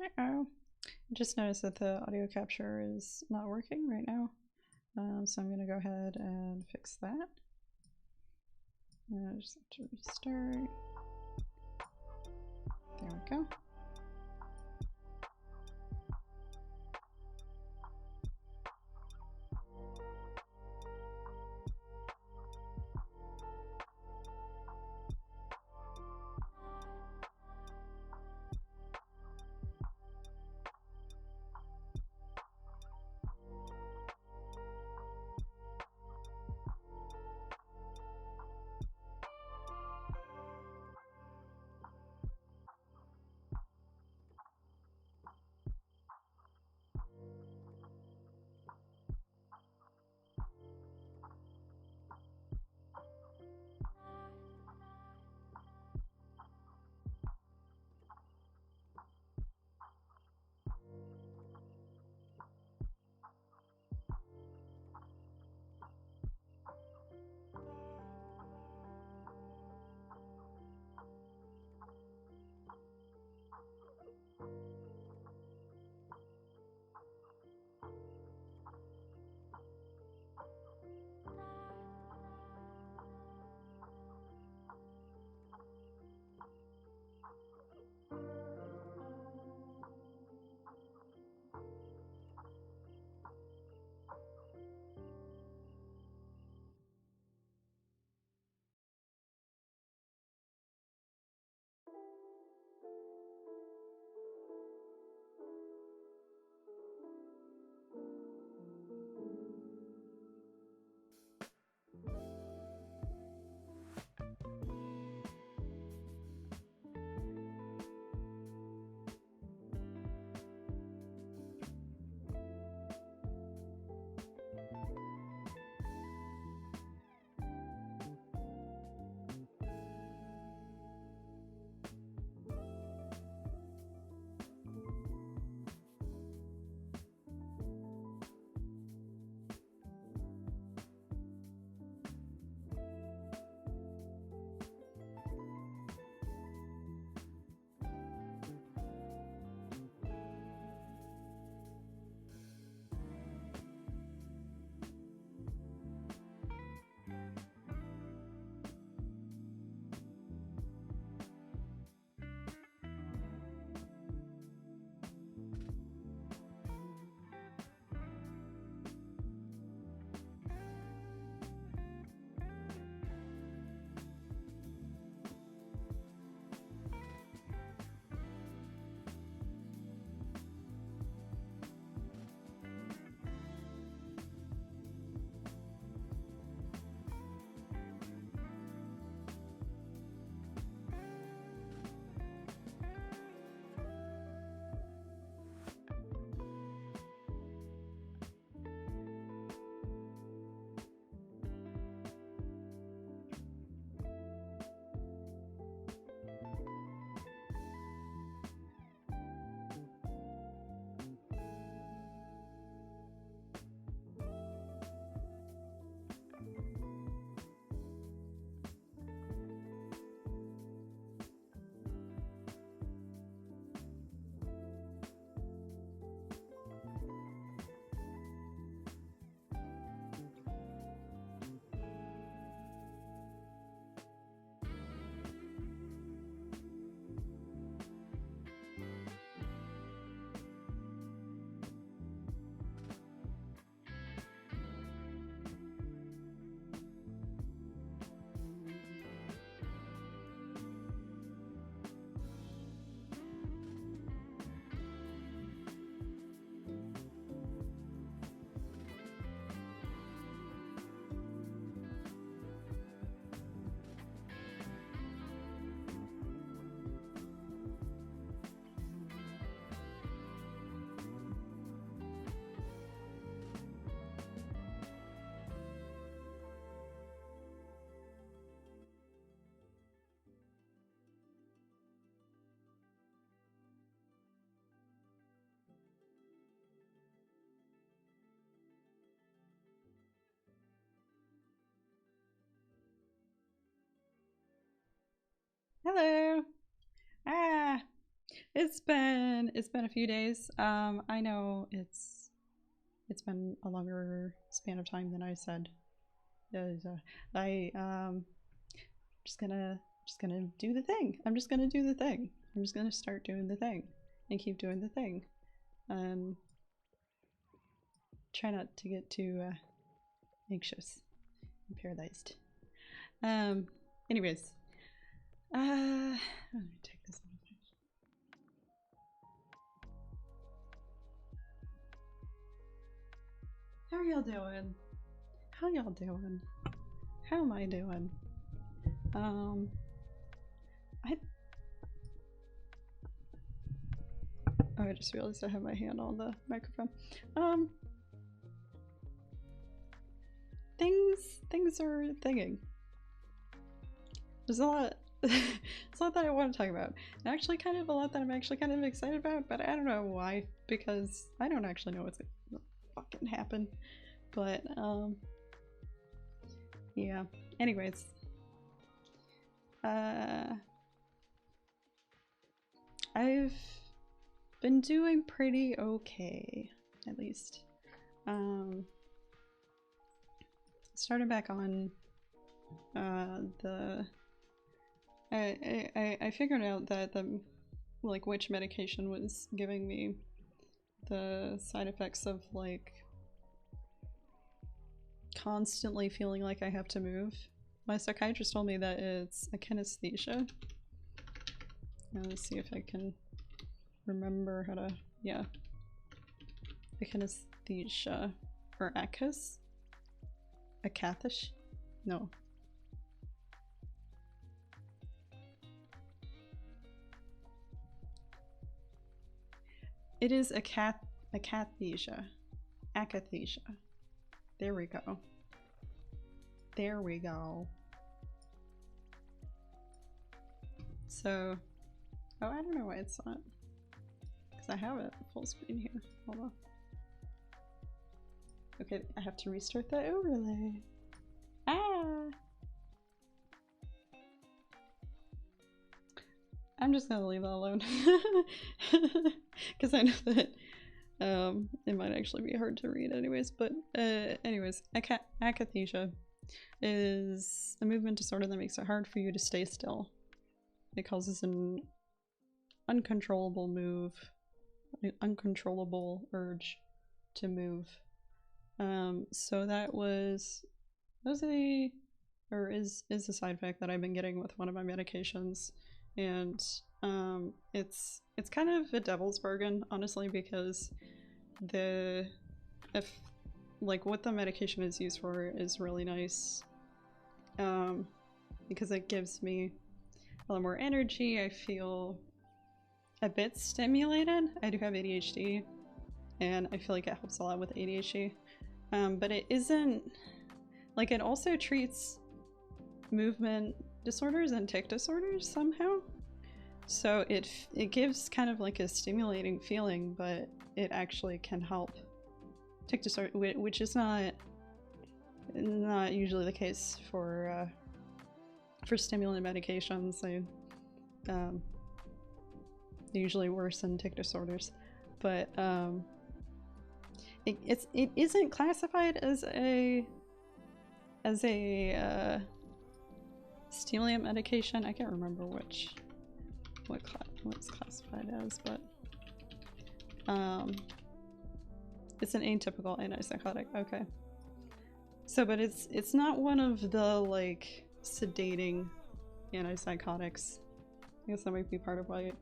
Uh-oh. I just noticed that the audio capture is not working right now. So I'm gonna go ahead and fix that. I just have to restart. There we go. Hello. Ah. It's been a few days. I know it's been a longer span of time than I said. Just gonna do the thing. I'm just gonna do the thing. I'm just gonna start doing the thing and keep doing the thing, and try not to get too anxious and paralyzed. Anyways, let me take this one. How are y'all doing? How y'all doing? How am I doing? Oh, I just realized I have my hand on the microphone. Things are thinging. There's a lot. There's a lot that I want to talk about. And actually, kind of a lot that I'm actually kind of excited about, but I don't know why, because I don't actually know what's gonna fucking happen. But yeah. Anyways, I've been doing pretty okay, at least. Started back on I figured out that which medication was giving me the side effects of like constantly feeling like I have to move. My psychiatrist told me that it's a kinesthesia. Let's see if I can remember how to, yeah. Akinesthesia, or ACAS? Akathish? No. It is akathisia. Akathisia. There we go. There we go. So, oh, I don't know why it's not. Because I have it full screen here. Hold on. Okay, I have to restart the overlay. Ah! I'm just gonna leave that alone. Because I know that it might actually be hard to read anyways. But anyways, akathisia is a movement disorder that makes it hard for you to stay still. It causes an uncontrollable urge to move. So that was is a side effect that I've been getting with one of my medications, and it's kind of a devil's bargain, honestly, because what the medication is used for is really nice, because it gives me a lot more energy. I feel a bit stimulated. I do have ADHD, and I feel like it helps a lot with ADHD. But it isn't, like, it also treats movement disorders and tic disorders somehow. So it gives kind of like a stimulating feeling, but it actually can help tic disorder, which is not usually the case for stimulant medications. They usually worsen tic disorders, but it isn't classified as a stimulant medication. I can't remember what's classified as, but it's an atypical antipsychotic. Okay, so but it's not one of the like sedating antipsychotics. I guess that might be part of why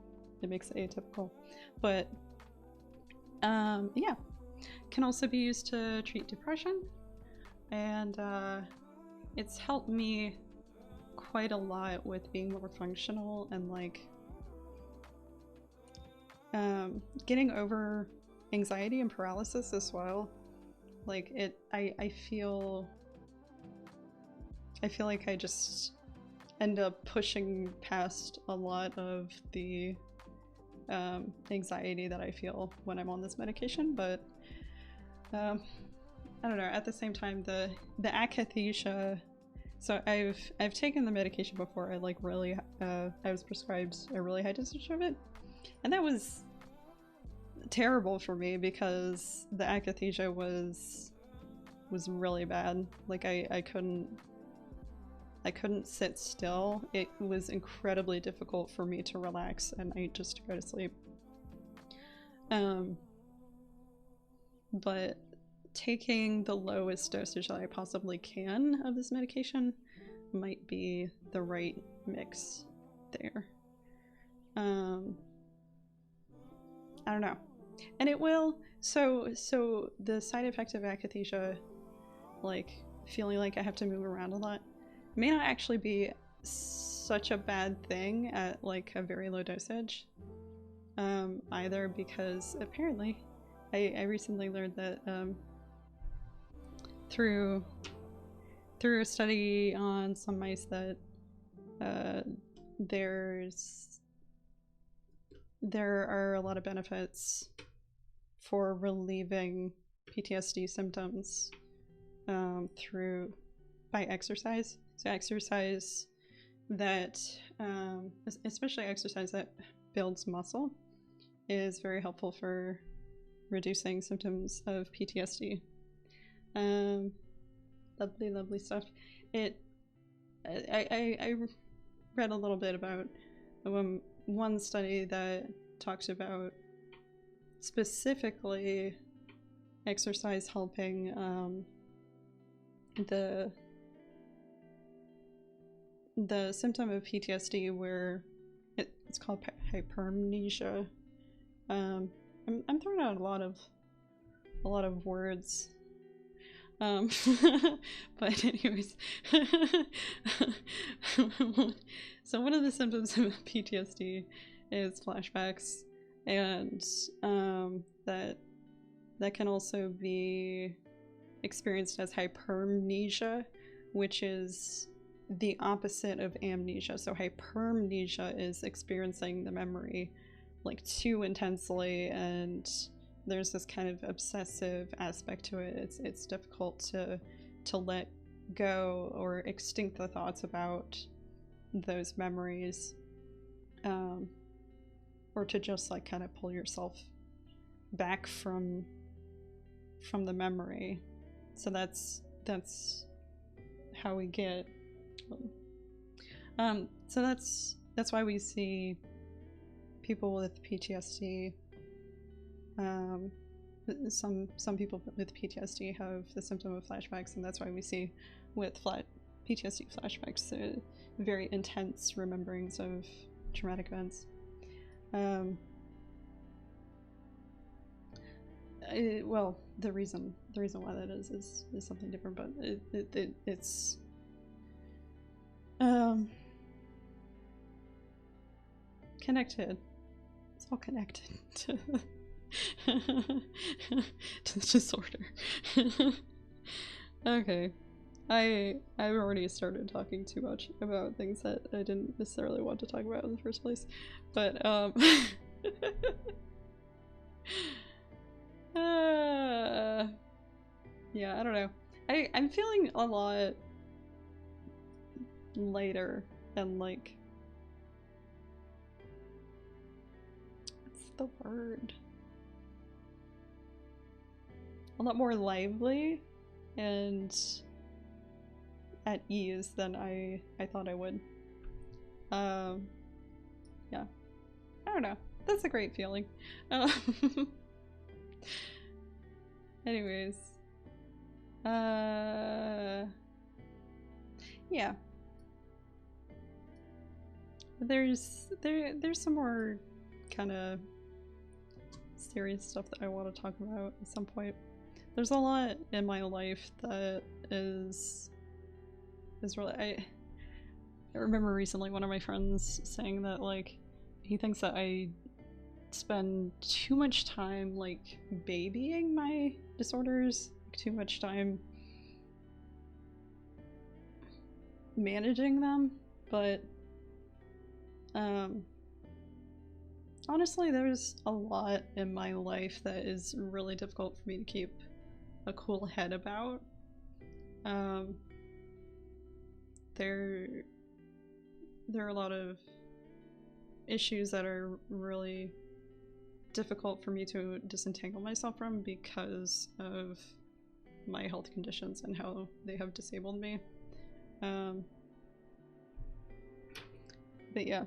it makes it atypical, but yeah, can also be used to treat depression, and it's helped me quite a lot with being more functional and like getting over anxiety and paralysis as well. Like I feel like I just end up pushing past a lot of the anxiety that I feel when I'm on this medication, but I don't know, at the same time the akathisia, so I've taken the medication before. I like really I was prescribed a really high dosage of it, And that was terrible for me because the akathisia was really bad. Like I couldn't sit still. It was incredibly difficult for me to relax at night just to go to sleep. But taking the lowest dosage that I possibly can of this medication might be the right mix there. I don't know. And it will, so the side effect of akathisia, like feeling like I have to move around a lot, may not actually be such a bad thing at like a very low dosage either, because apparently I recently learned that through a study on some mice that there are a lot of benefits for relieving PTSD symptoms by exercise. So exercise that, especially exercise that builds muscle, is very helpful for reducing symptoms of PTSD. Lovely stuff. I read a little bit about one study that talks about specifically exercise helping the symptom of PTSD where it's called hypermnesia. I'm throwing out a lot of words. But anyways, so one of the symptoms of PTSD is flashbacks, and that can also be experienced as hypermnesia, which is the opposite of amnesia. So hypermnesia is experiencing the memory like too intensely, and there's this kind of obsessive aspect to it. It's difficult to let go or extinct the thoughts about those memories, or to just like kind of pull yourself back from the memory. So that's how we get. So that's why we see people with PTSD. Some people with PTSD have the symptom of flashbacks, and that's why we see with PTSD flashbacks very intense rememberings of traumatic events. Well, the reason why that is something different, but it's connected. It's all connected to to the disorder. Okay, I've already started talking too much about things that I didn't necessarily want to talk about in the first place, but yeah, I don't know. I'm feeling a lot lighter and like, what's the word? A lot more lively and at ease than I thought I would. Yeah, I don't know. That's a great feeling. Anyways, yeah. There's some more kind of serious stuff that I want to talk about at some point. There's a lot in my life that is really, I remember recently one of my friends saying that like he thinks that I spend too much time like babying my disorders, too much time managing them, but honestly there's a lot in my life that is really difficult for me to keep a cool head about. There are a lot of issues that are really difficult for me to disentangle myself from because of my health conditions and how they have disabled me. But yeah,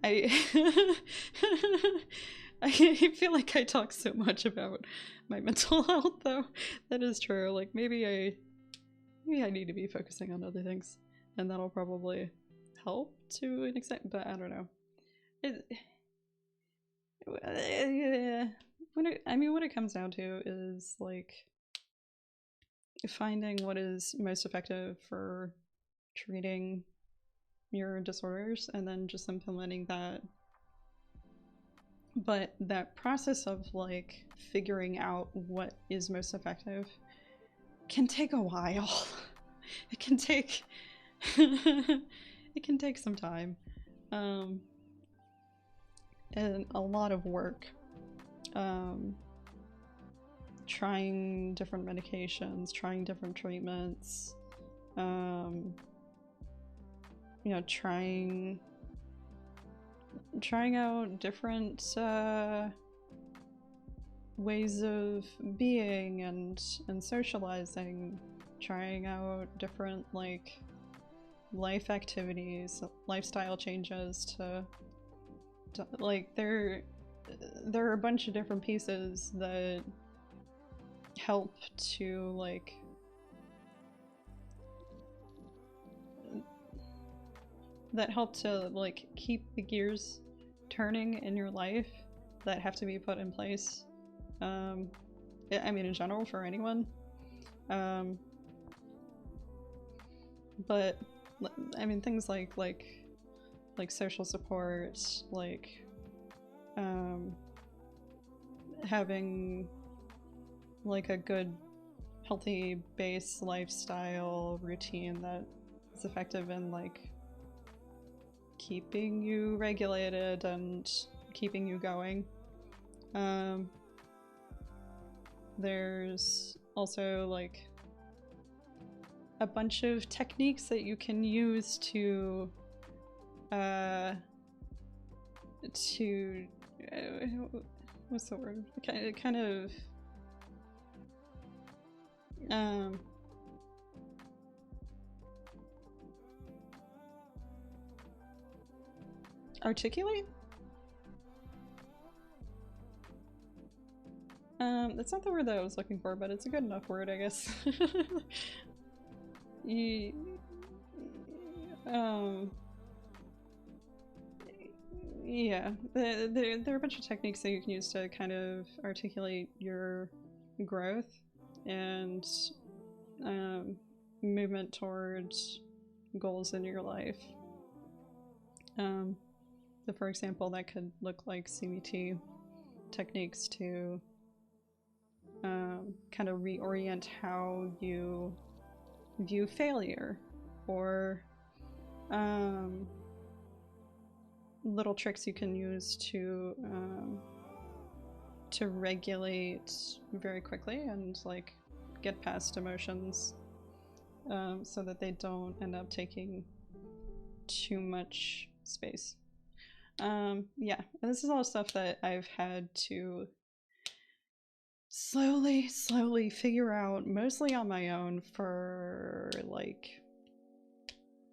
I I feel like I talk so much about my mental health though. That is true. Like maybe I need to be focusing on other things, and that'll probably help to an extent, but I don't know. What it comes down to is like finding what is most effective for treating your disorders and then just implementing that. But that process of like figuring out what is most effective can take a while. It can take it can take some time, and a lot of work, trying different medications, trying different treatments, you know, trying out different ways of being and socializing, trying out different like life activities, lifestyle changes to like there are a bunch of different pieces that help to like keep the gears turning in your life that have to be put in place. I mean in general for anyone, but I mean things like social support, like having like a good healthy base lifestyle routine that is effective in like keeping you regulated and keeping you going. There's also like a bunch of techniques that you can use to what's the word? Kind of articulate? That's not the word that I was looking for, but it's a good enough word, I guess. Yeah, there are a bunch of techniques that you can use to kind of articulate your growth and movement towards goals in your life. So for example, that could look like CBT techniques to kind of reorient how you view failure, or little tricks you can use to regulate very quickly and like get past emotions, so that they don't end up taking too much space. Yeah, and this is all stuff that I've had to slowly figure out, mostly on my own, for like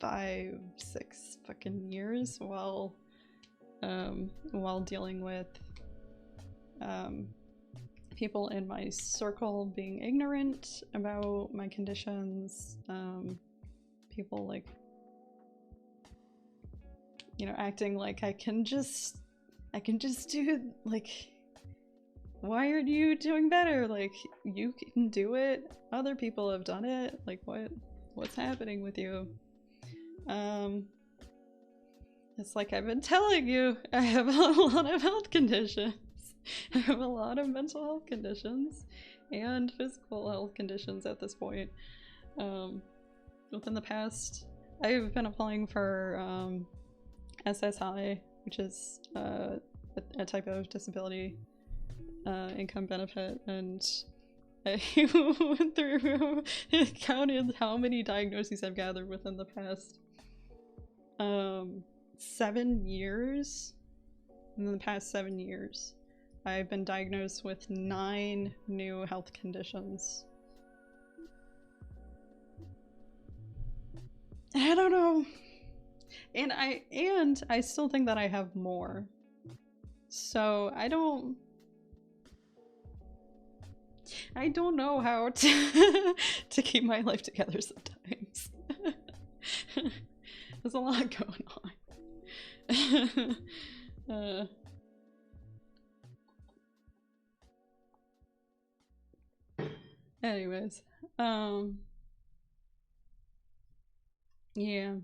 5-6 fucking years while dealing with people in my circle being ignorant about my conditions, people like, you know, acting like I can just do, like, why aren't you doing better? Like, you can do it, other people have done it, like what's happening with you? It's like I've been telling you, I have a lot of health conditions. I have a lot of mental health conditions and physical health conditions at this point. Within the past, I've been applying for SSI, which is a type of disability income benefit, and I went through counted how many diagnoses I've gathered within the past 7 years, in the past 7 years, I've been diagnosed with 9 new health conditions. I don't know. And I still think that I have more. So I don't know how to to keep my life together sometimes. There's a lot going on. Anyways, yeah.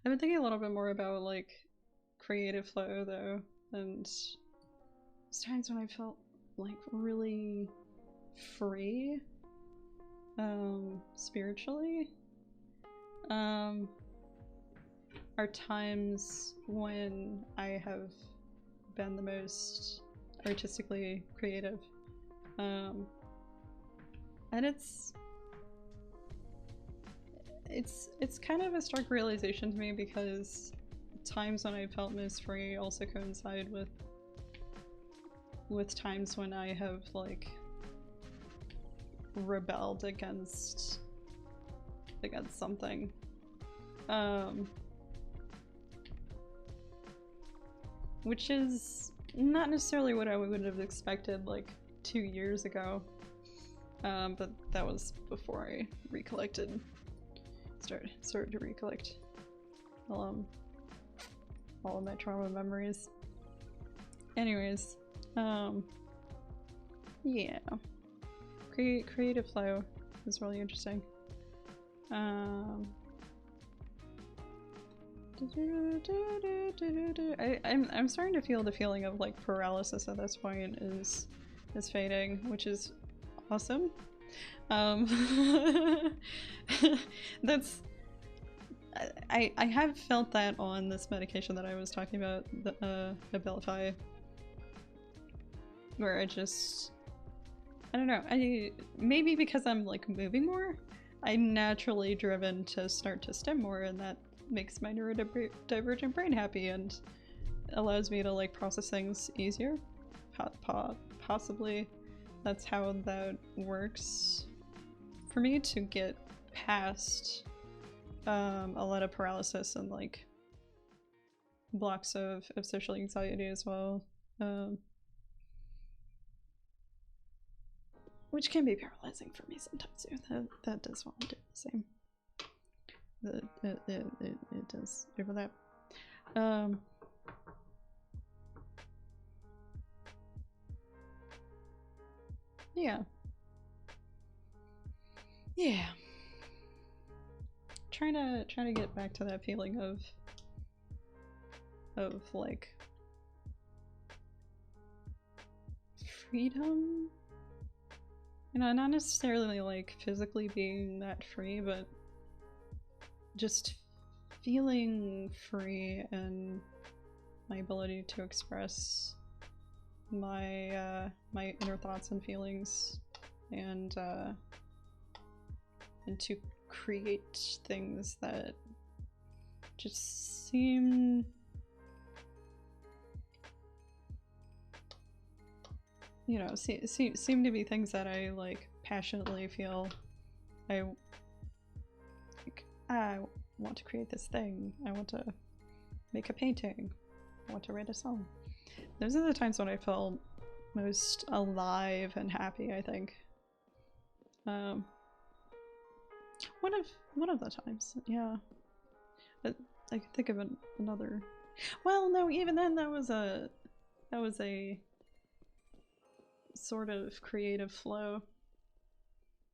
I've been thinking a little bit more about like creative flow though, and there's times when I felt like really free, spiritually. Are times when I have been the most artistically creative. And it's kind of a stark realization to me because times when I felt most free also coincide with times when I have like rebelled against something. Which is not necessarily what I would have expected like 2 years ago. But that was before I recollected. Started to recollect all of my trauma memories. Anyways, yeah. Creative flow is really interesting. I'm starting to feel the feeling of like paralysis at this point is fading, which is awesome. That's I have felt that on this medication that I was talking about, the Abilify, where I don't know, maybe because I'm like moving more, I'm naturally driven to start to stim more, and that makes my neurodivergent brain happy and allows me to like process things easier. Possibly that's how that works for me to get past a lot of paralysis and like blocks of social anxiety as well, which can be paralyzing for me sometimes too. That does want to do the same. It does overlap. Yeah. Trying to get back to that feeling of like freedom. You know, not necessarily like physically being that free, but just feeling free and my ability to express my my inner thoughts and feelings, and to create things that just seem seem to be things that I like passionately feel I want to create this thing. I want to make a painting. I want to write a song. Those are the times when I felt most alive and happy, I think. One of the times, yeah. I can think of another. Well, no, even then that was a sort of creative flow.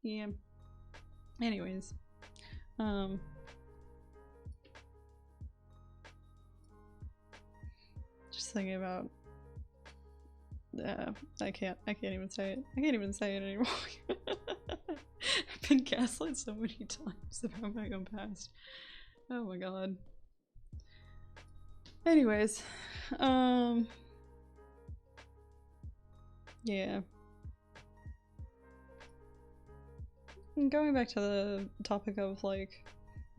Yeah. Anyways, just thinking about. I can't even say it. I can't even say it anymore. I've been gaslit so many times about my own past. Oh my god. Anyways, yeah. And going back to the topic of like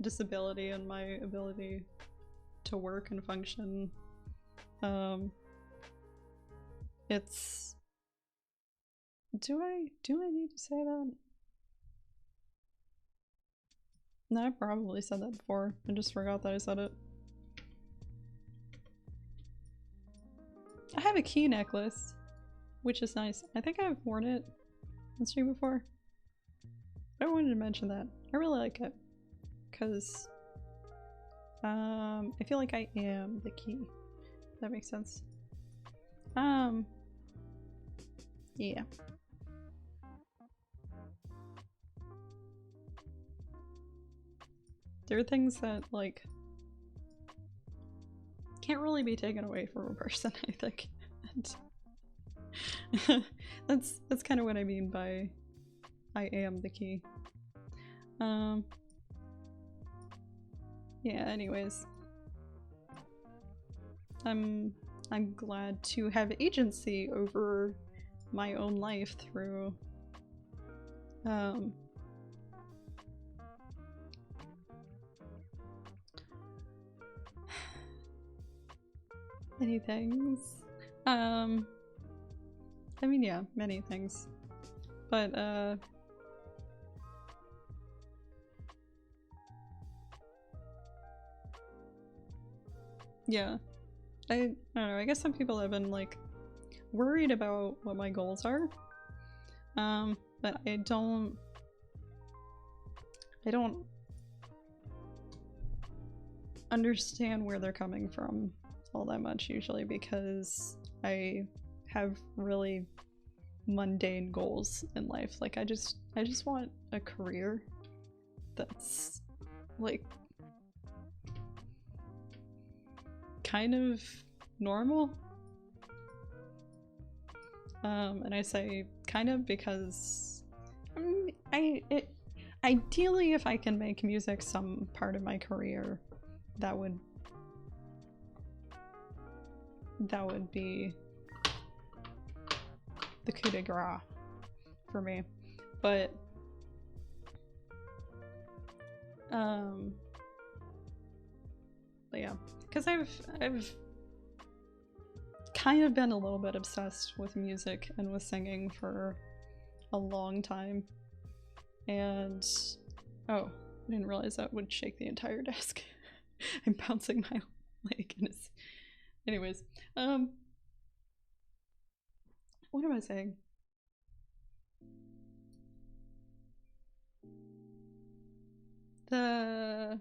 disability and my ability to work and function. It's... Do I need to say that? No, I probably said that before. I just forgot that I said it. I have a key necklace, which is nice. I think I've worn it on stream before. I wanted to mention that. I really like it. Because I feel like I am the key. If that makes sense. Yeah. There are things that, like, can't really be taken away from a person, I think. And that's kind of what I mean by I am the key. Yeah, anyways. I'm glad to have agency over my own life through many things. I mean, yeah, many things. But, yeah. I don't know, I guess some people have been, like, worried about what my goals are. But I don't understand where they're coming from all that much usually, because I have really mundane goals in life. Like I just want a career that's like kind of normal. And I say kind of because ideally if I can make music some part of my career, that would be the coup de grace for me. But yeah, because I've kind of been a little bit obsessed with music and with singing for a long time, and oh, I didn't realize that would shake the entire desk. I'm bouncing my leg and it's... Anyways, what am I saying? The...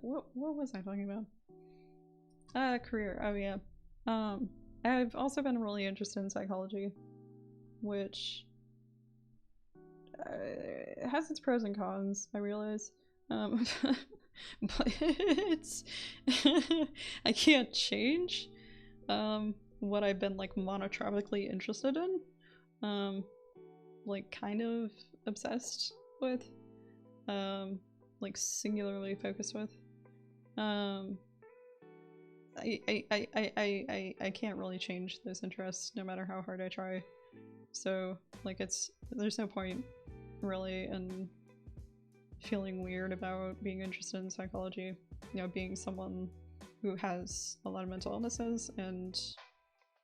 what was I talking about? Career. Oh yeah. I've also been really interested in psychology, which has its pros and cons, I realize. But it's I can't change what I've been like monotropically interested in, like kind of obsessed with, like singularly focused with. I can't really change those interests no matter how hard I try. So like there's no point really in feeling weird about being interested in psychology, you know, being someone who has a lot of mental illnesses and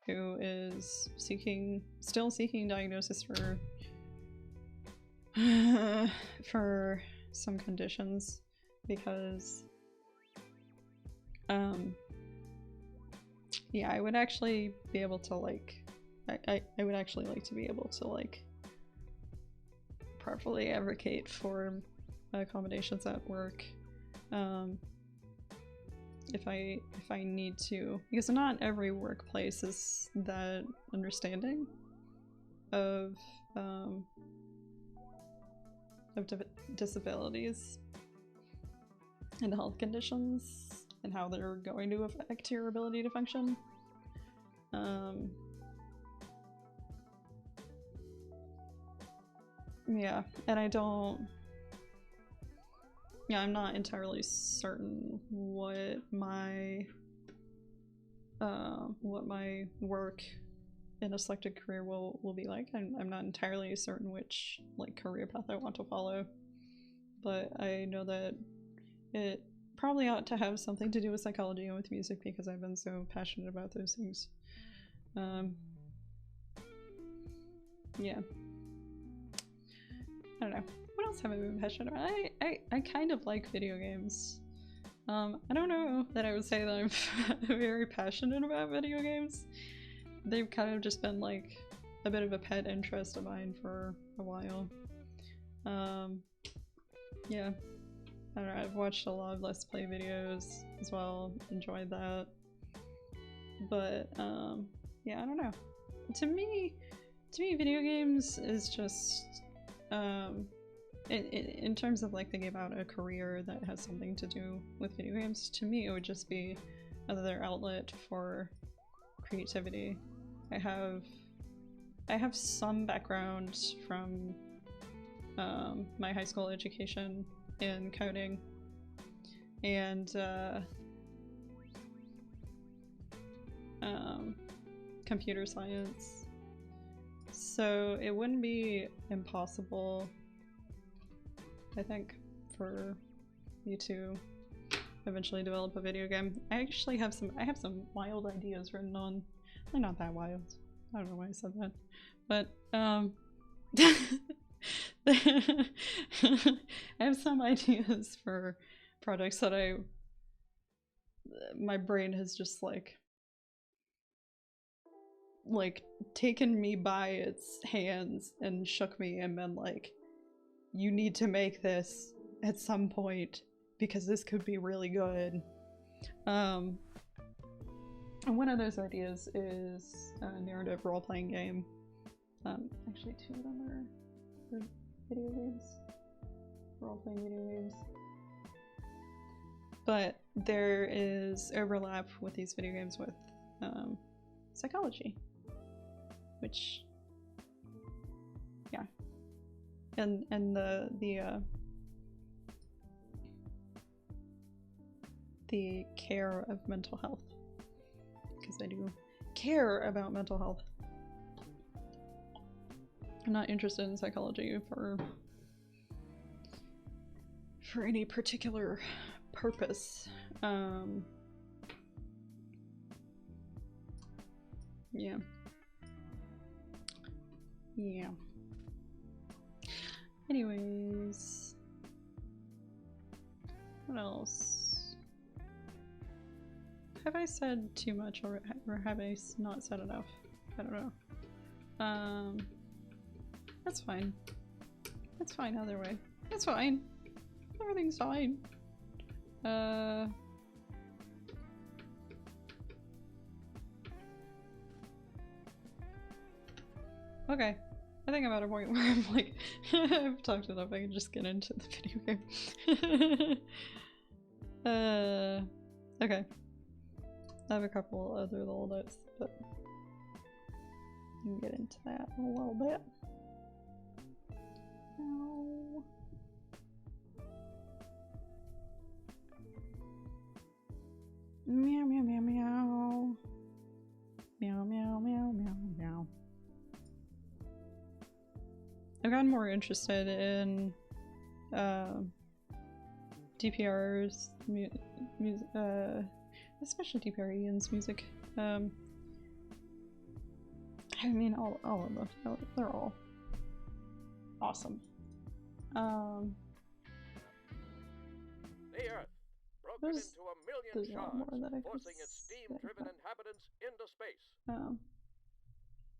who is still seeking diagnosis for some conditions, because yeah, I would actually be able to like I would actually like to be able to like properly advocate for accommodations at work, if I need to, because not every workplace is that understanding of disabilities and health conditions and how they're going to affect your ability to function. Yeah, and I'm not entirely certain what my work in a selected career will be like. I'm not entirely certain which like career path I want to follow, but I know that it probably ought to have something to do with psychology and with music because I've been so passionate about those things. Yeah. I don't know. What else have I been passionate about? I kind of like video games. I don't know that I would say that I'm very passionate about video games. They've kind of just been like a bit of a pet interest of mine for a while. Yeah. I don't know, I've watched a lot of Let's Play videos as well, enjoyed that. But, yeah, I don't know. To me, video games is just, in terms of like thinking about a career that has something to do with video games, to me it would just be another outlet for creativity. I have some background from my high school education in coding and computer science, so it wouldn't be impossible, I think, for me to eventually develop a video game. I actually have some wild ideas written on, well, not that wild, I don't know why I said that, but I have some ideas for projects that my brain has just like taken me by its hands and shook me and been like, you need to make this at some point because this could be really good. And one of those ideas is a narrative role-playing game. Actually, two of them are video games. Role-playing video games. But there is overlap with these video games with psychology. Which, yeah. And the care of mental health. Because I do care about mental health. I'm not interested in psychology for any particular purpose. Yeah. Yeah. Anyways. What else? Have I said too much or have I not said enough? I don't know. That's fine. That's fine either way. That's fine. Everything's fine. Okay. I think I'm at a point where I'm like, I've talked enough, I can just get into the video game. Okay. I have a couple other little notes, but we can get into that in a little bit. No. Meow meow meow meow. Meow meow meow meow meow. I've gotten more interested in DPR's music, especially DPR Ian's music. I mean, all of them. They're all awesome. The Earth, broken into a million shards, forcing its steam-driven inhabitants into space.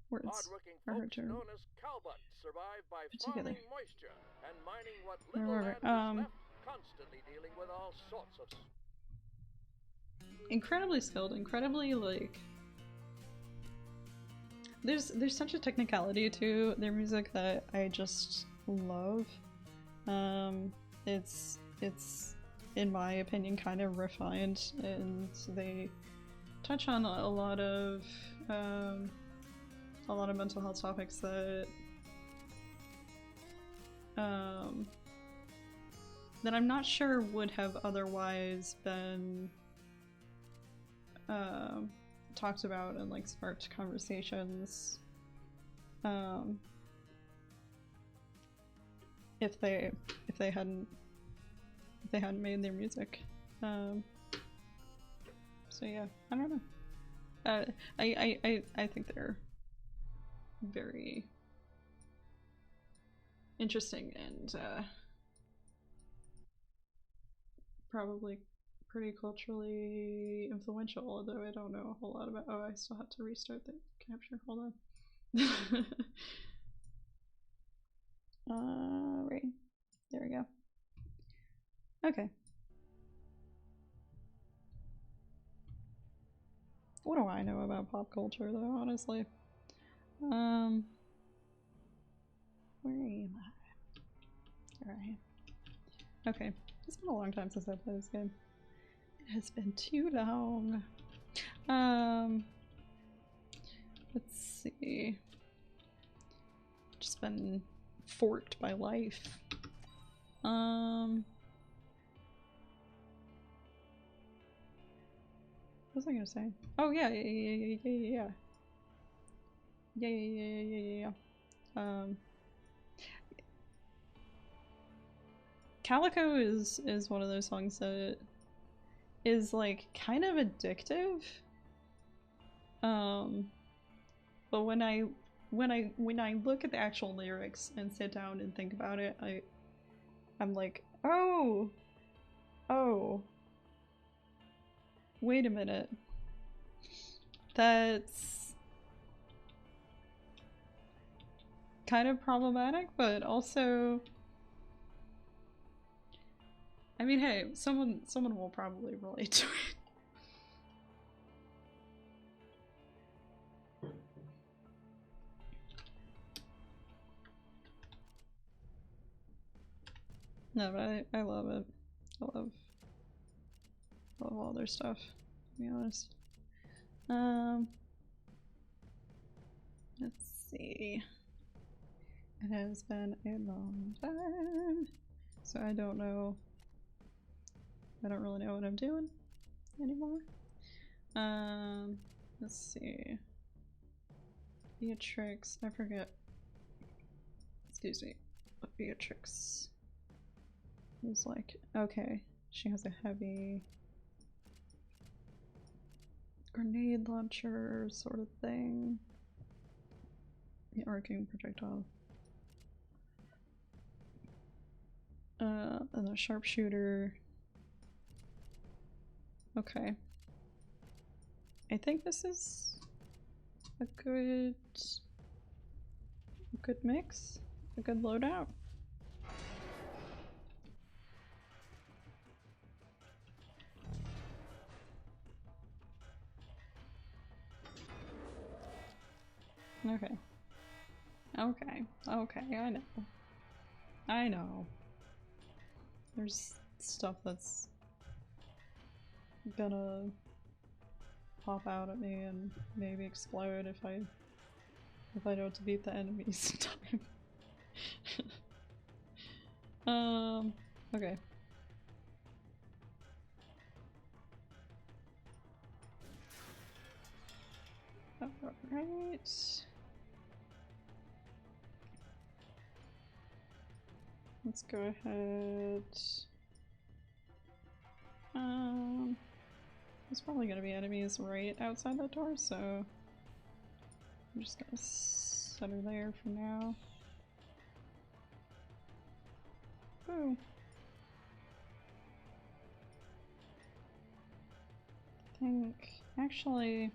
Words Hard-working are hard folks to known as Calbutt survive by together. farming moisture and mining what little land is left, constantly dealing with all sorts of... Incredibly skilled, incredibly like... There's such a technicality to their music that I just love. It's in my opinion kind of refined, and they touch on a lot of mental health topics that that I'm not sure would have otherwise been talked about and like sparked conversations if they hadn't made their music. So yeah, I don't know. I think they're very interesting and probably pretty culturally influential, although I don't know a whole lot about. Oh, I still have to restart the capture. Hold on. Right. There we go. Okay. What do I know about pop culture, though, honestly? Where am I? There I am. Okay. It's been a long time since I played this game. It has been too long. Let's see. Just been forked by life. What was I gonna say? Oh yeah. Calico is one of those songs that is like kind of addictive. But when I look at the actual lyrics and sit down and think about it, I'm like, oh, wait a minute. That's kind of problematic, but also, I mean, hey, someone will probably relate to it. No, but I love it. I love all their stuff, to be honest. Let's see. It has been a long time, so I don't know. I don't really know what I'm doing anymore. Let's see. Beatrix, I forget. Excuse me. What Beatrix is like. Okay, she has a heavy grenade launcher sort of thing. The arcing projectile. And a sharpshooter. Okay. I think this is a good mix, a good loadout. Okay. Okay, I know. There's stuff that's gonna pop out at me and maybe explode if I know to beat the enemies in time. Okay. Alright. Let's go ahead. There's probably gonna be enemies right outside that door, so I'm just gonna set her there for now. Ooh. I think, actually,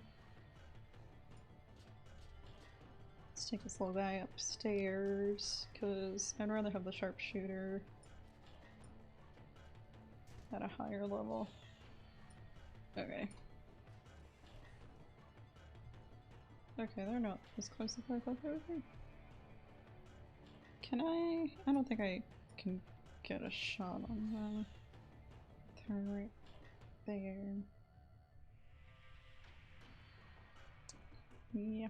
let's take this little guy upstairs, because I'd rather have the sharpshooter at a higher level. Okay. Okay, they're not as close as I thought they would be. Can I? I don't think I can get a shot on them. They're right there. Yeah.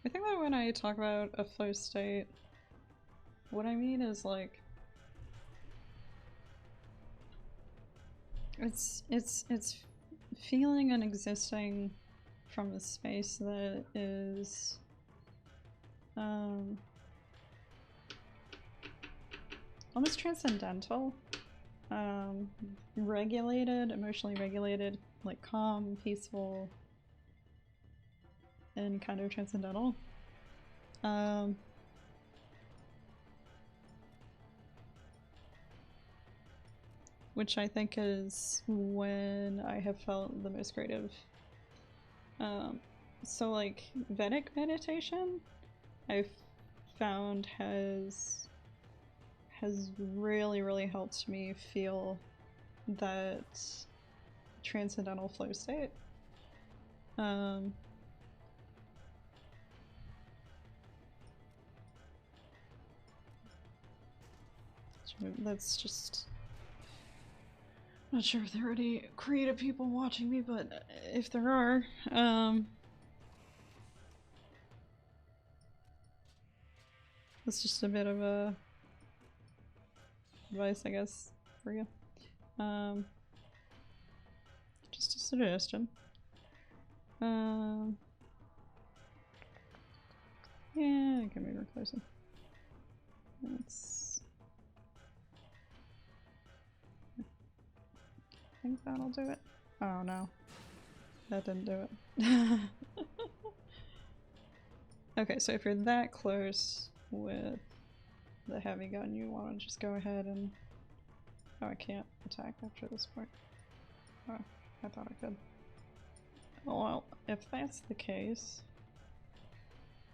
I think that when I talk about a flow state, what I mean is like It's feeling and existing from a space that is almost transcendental, regulated, emotionally regulated, like calm, peaceful, and kind of transcendental. Which I think is when I have felt the most creative. So like Vedic meditation, I've found has really helped me feel that transcendental flow state. That's just... Not sure if there are any creative people watching me, but if there are, that's just a bit of a advice, I guess, for you. Just a suggestion. Yeah, I can move her closer. Let's... I think that'll do it. Oh no. That didn't do it. Okay, so if you're that close with the heavy gun, you want to just go ahead and... Oh, I can't attack after this point. Oh, I thought I could. Well, if that's the case,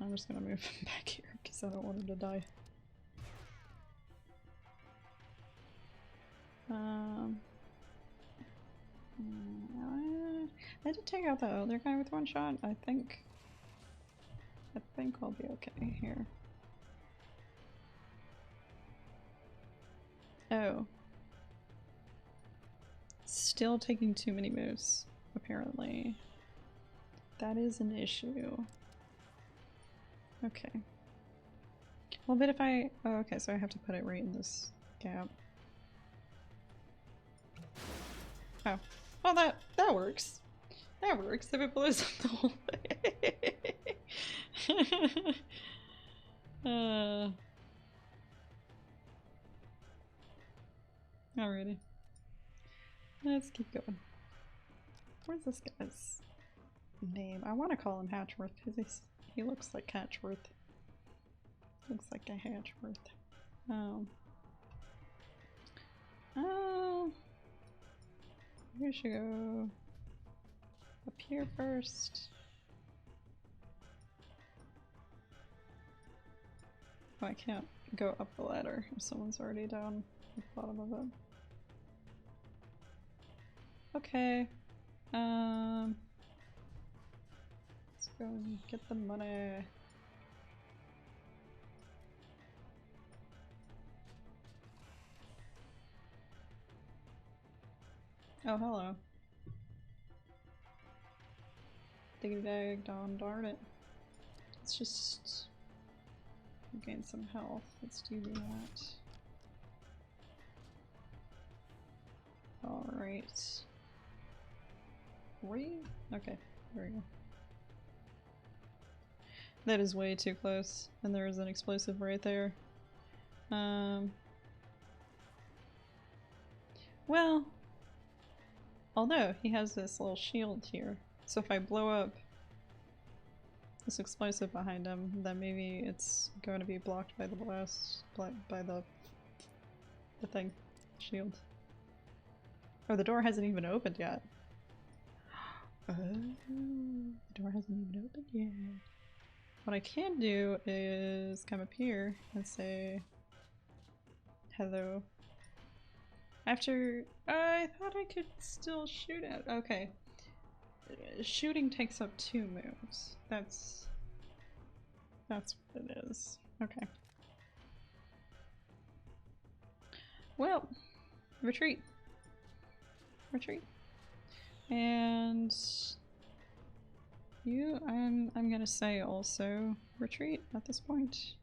I'm just gonna move him back here because I don't want him to die. I did take out the other guy with one shot. I think I'll be okay here. Oh. Still taking too many moves, apparently. That is an issue. Okay. Well, but if I... Oh, okay, so I have to put it right in this gap. Oh. Well, that works. That works if it blows up the whole thing. Alrighty. Let's keep going. Where's this guy's name? I want to call him Hatchworth because he looks like Hatchworth. Looks like a Hatchworth. We should go up here first. Oh, I can't go up the ladder if someone's already down at the bottom of it. Okay. Let's go and get the money. Oh, hello. Diggity dag, darn it. Let's just gain some health. Let's do that. Alright. Okay, there we go. That is way too close, and there is an explosive right there. Well, although he has this little shield here, so if I blow up this explosive behind him, then maybe it's going to be blocked by the blast, by the thing, shield. Oh, the door hasn't even opened yet. Oh, the door hasn't even opened yet. What I can do is come up here and say hello. After I thought I could still shoot at. Okay. Shooting takes up 2 moves. That's what it is. Okay. Well, retreat. Retreat. And you, I'm gonna say also retreat at this point.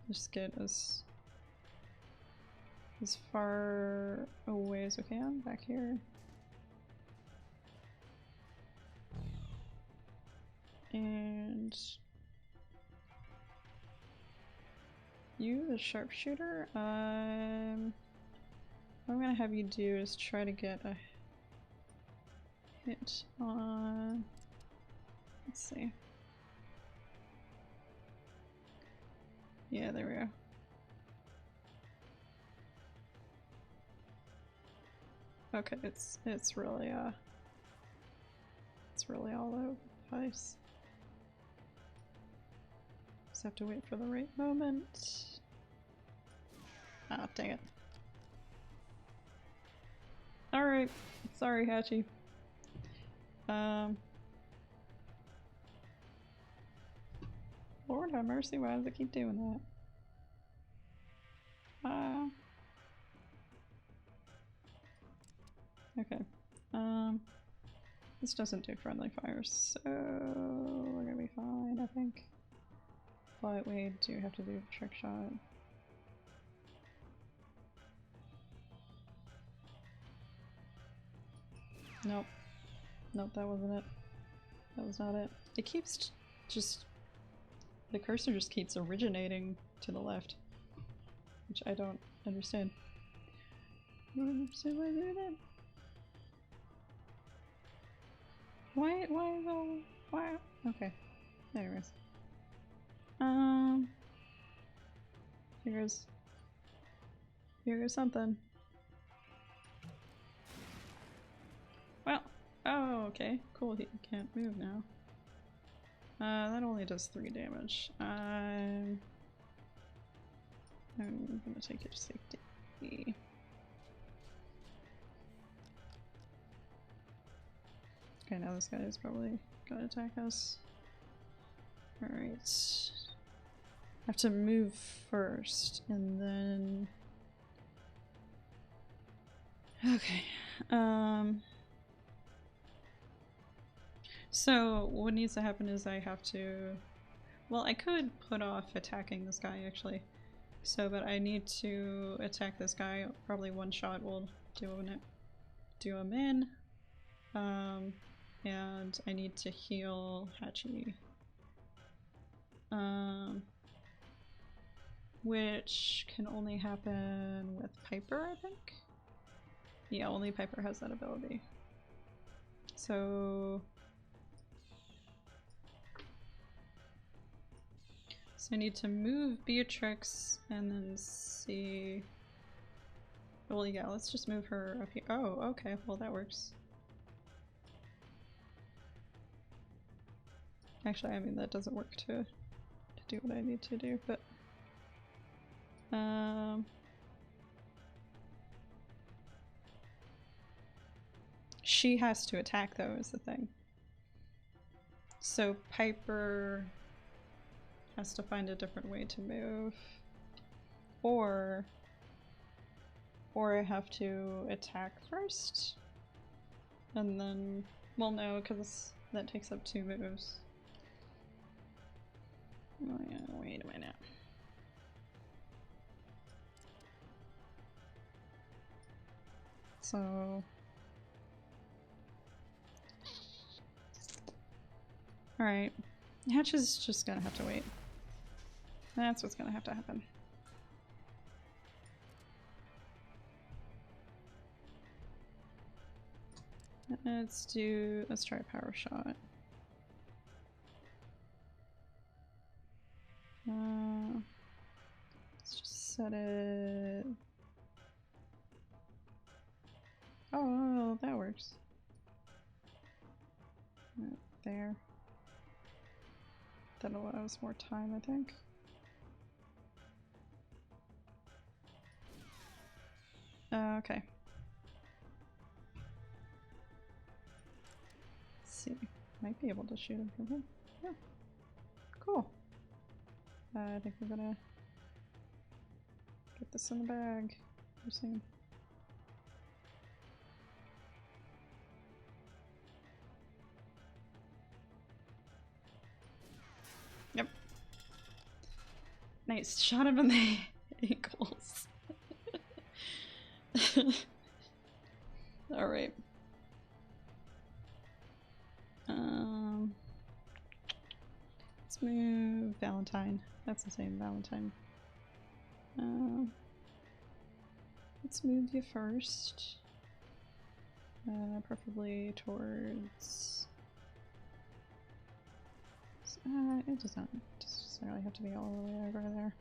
Just get us as far away as we can back here. And you, the sharpshooter, what I'm gonna have you do is try to get a hit on, let's see. Yeah, there we go. Okay, it's really all over the place. Just have to wait for the right moment. Ah, dang it. Alright, sorry Hachi. Lord have mercy, why does it keep doing that? Okay. This doesn't do friendly fire, so we're gonna be fine, I think. But we do have to do a trick shot. Nope. Nope, that wasn't it. That was not it. It keeps just... the cursor just keeps originating to the left. Which I don't understand. I don't understand why I do that. Why though? Why? Okay. Anyways. Here goes something. Well, oh, okay. Cool, he can't move now. That only does 3 damage. I'm gonna take it to safety. Okay, now this guy is probably gonna attack us. Alright. I have to move first, and then... okay. So what needs to happen is I have to... well, I could put off attacking this guy, actually. So, but I need to attack this guy. Probably one shot will do him in. And I need to heal Hachi. Which can only happen with Piper, I think? Yeah, only Piper has that ability. So I need to move Beatrix and then see... well, yeah, let's just move her up here. Oh, okay, well that works. Actually, I mean, that doesn't work to do what I need to do, but... she has to attack, though, is the thing. So Piper has to find a different way to move. Or I have to attack first. And then... well, no, because that takes up 2 moves. Oh yeah, wait a minute. So... alright. Hatch is just gonna have to wait. That's what's gonna have to happen. Let's try a power shot. Let's just set it... oh, that works. Right there. That allows more time, I think. Okay. Let's see. Might be able to shoot him from here. Yeah. Cool. I think we're gonna get this in the bag pretty soon. Yep. Nice. Shot him in the ankles. Alright. Let's move Valentine. That's the same Valentine. Let's move you first. Preferably towards... it doesn't necessarily have to be all the way over there.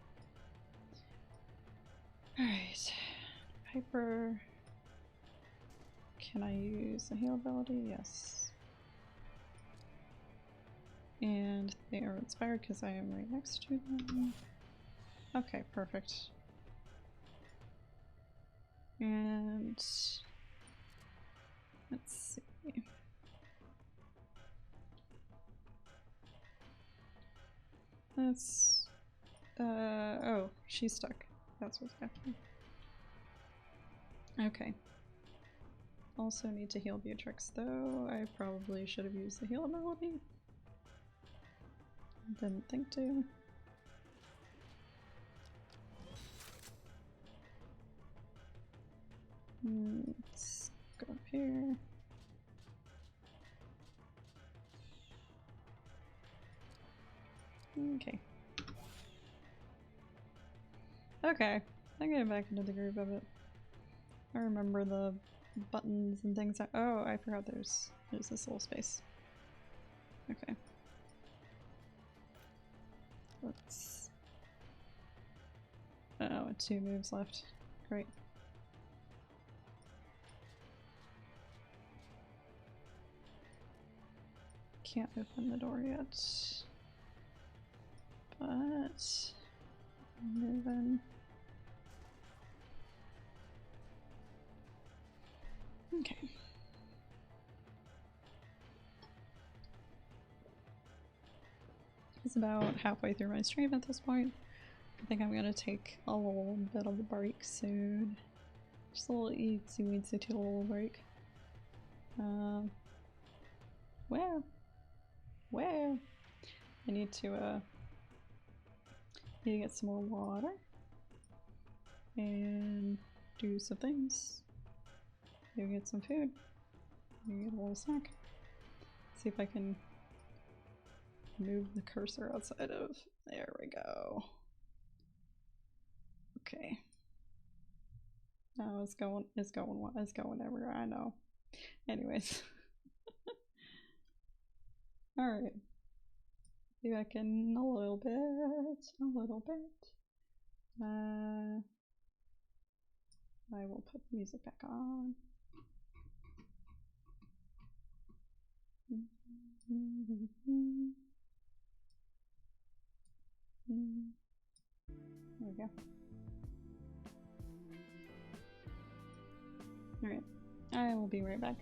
Alright. Piper. Can I use the heal ability? Yes. And they are inspired because I am right next to them. Okay, perfect. And let's see. That's oh, she's stuck. That's what's happening. Okay. Also need to heal Beatrix though. I probably should have used the heal ability. Didn't think to. Let's go up here. Okay. Okay, I'm getting back into the groove of it. I remember the buttons and things. Oh, I forgot there's this little space. Okay. Let's... oh, 2 moves left. Great. Can't open the door yet. But... move in. Okay. It's about halfway through my stream at this point. I think I'm gonna take a little bit of a break soon. Just a little easy-weensy little break. Where? I need to get some more water and do some things. Maybe get some food. Maybe get a little snack. See if I can move the cursor outside of. There we go. Okay. No, it's going everywhere. I know. Anyways. All right. Be back in a little bit. I will put the music back on. There we go. Alright, I will be right back.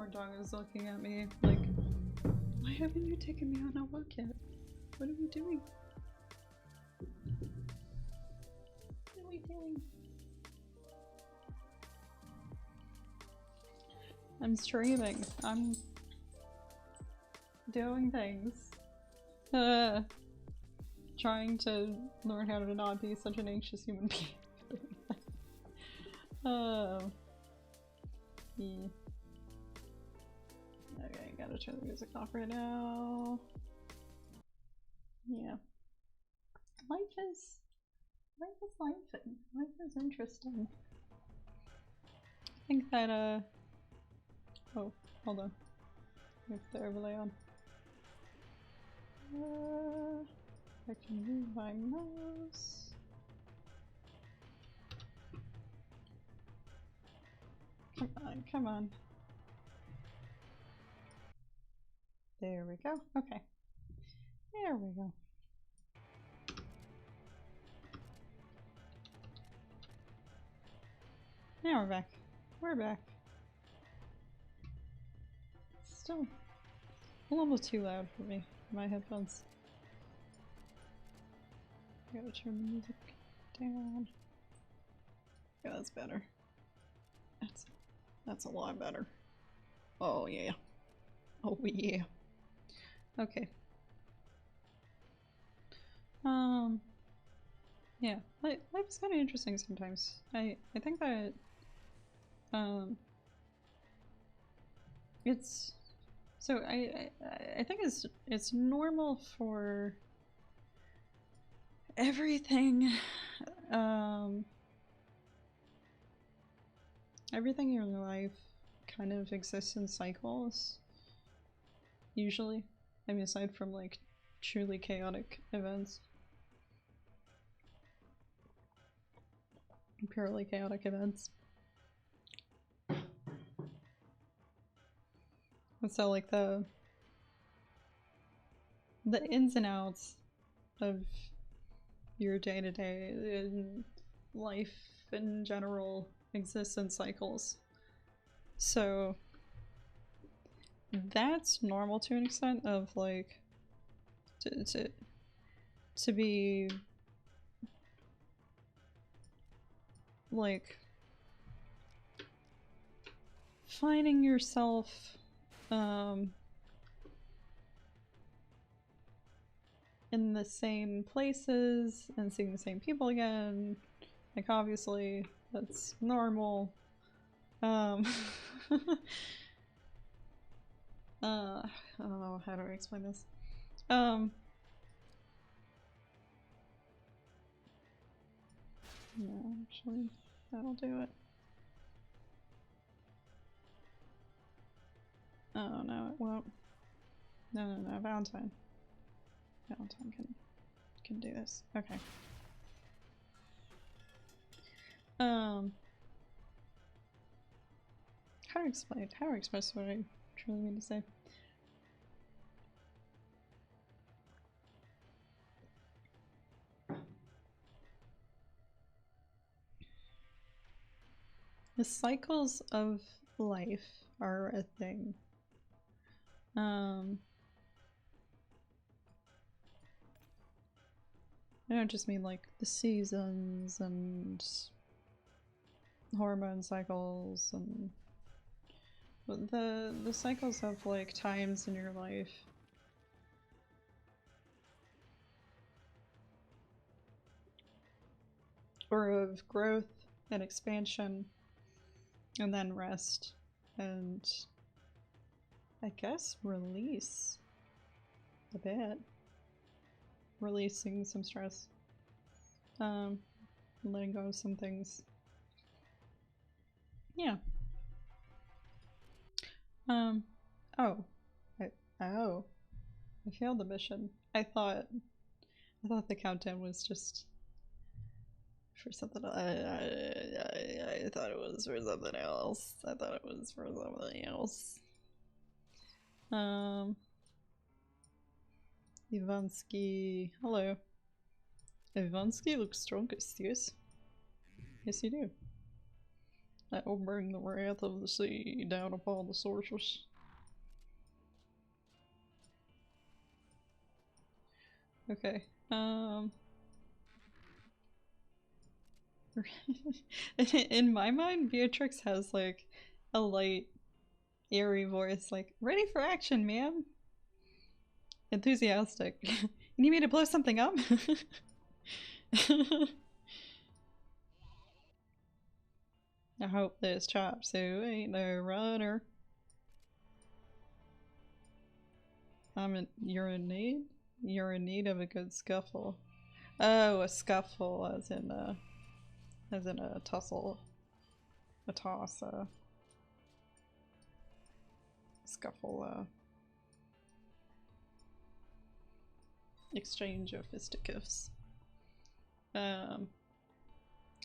poor dog is looking at me like, why haven't you taken me on a walk yet? What are we doing? What are we doing? I'm streaming. I'm doing things. Trying to learn how to not be such an anxious human being. Yeah. Okay, gotta turn the music off right now. Yeah. Life is interesting. I think that oh, hold on. Let me put the overlay on. I can move my mouse. Come on, come on. There we go. Okay. There we go. Now we're back. We're back. Still a little too loud for me, my headphones. I gotta turn the music down. Yeah, that's better. That's a lot better. Oh yeah. Oh yeah. Okay. Yeah, life is kind of interesting sometimes. I think that it's so I think it's normal for everything everything in your life kind of exists in cycles, usually. I mean, aside from like truly chaotic events. Purely chaotic events. And so like the ins and outs of your day-to-day life in general exists in cycles. So that's normal to an extent of like to be like finding yourself in the same places and seeing the same people again. Like obviously that's normal. Oh, how do I explain this? No, actually, that'll do it. Oh, no, it won't. No, Valentine. Valentine can do this. Okay. How to express what I truly mean to say. The cycles of life are a thing. I don't just mean like the seasons and hormone cycles and the cycles of like times in your life. Or of growth and expansion and then rest and I guess release a bit. Releasing some stress. Letting go of some things. Yeah. Oh. I failed the mission. I thought the countdown was just for something. I thought it was for something else. Ivansky. Hello. Ivansky looks strongest, yes? Yes, you do. That will bring the wrath of the sea down upon the sorceress. Okay, in my mind, Beatrix has like a light, airy voice, like, ready for action, ma'am. Enthusiastic. You need me to blow something up? I hope this chop suey ain't no runner. You're in need? You're in need of a good scuffle. Oh, a scuffle as in a tussle. A toss, scuffle, exchange of fisticuffs.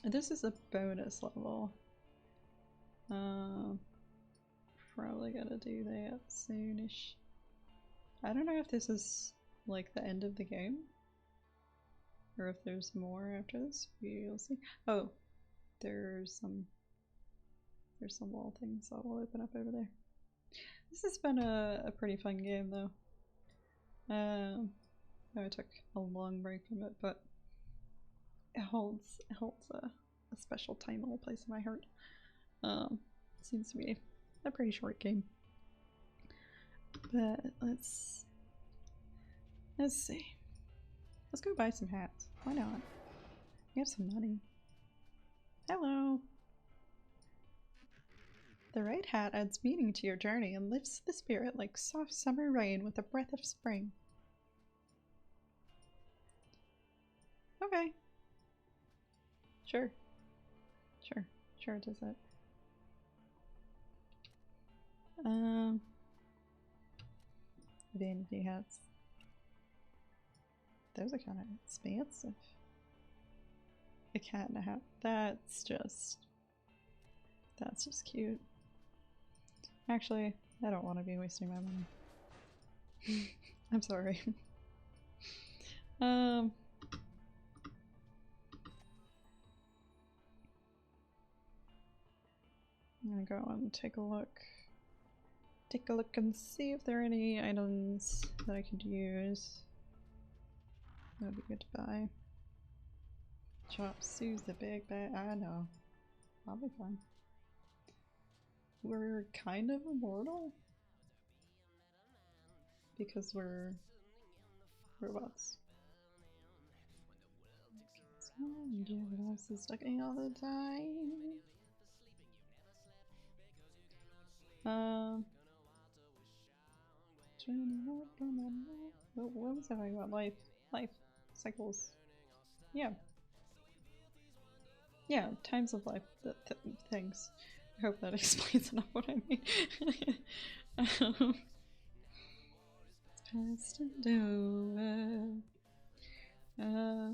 This is a bonus level. Probably gotta do that soonish. I don't know if this is like the end of the game, or if there's more after this. We'll see. Oh, there's some wall things that will open up over there. This has been a pretty fun game though. I took a long break from it, but it holds a special time, little place in my heart. Seems to be a pretty short game, but let's see. Let's go buy some hats. Why not? We have some money. Hello. The right hat adds meaning to your journey and lifts the spirit like soft summer rain with a breath of spring. Okay. Sure. Sure it does that. Vanity hats. Those are kind of expensive. A cat in a hat. That's just cute. Actually, I don't want to be wasting my money. I'm sorry. I'm gonna go and take a look. Take a look and see if there are any items that I could use. That would be good to buy. Chop Sue's the big bad. I know. I'll be fine. We're kind of immortal because we're robots. Jealous is talking all the time. What was I talking about? Life cycles. Yeah, times of life. Things. I hope that explains enough what I mean. Past and over.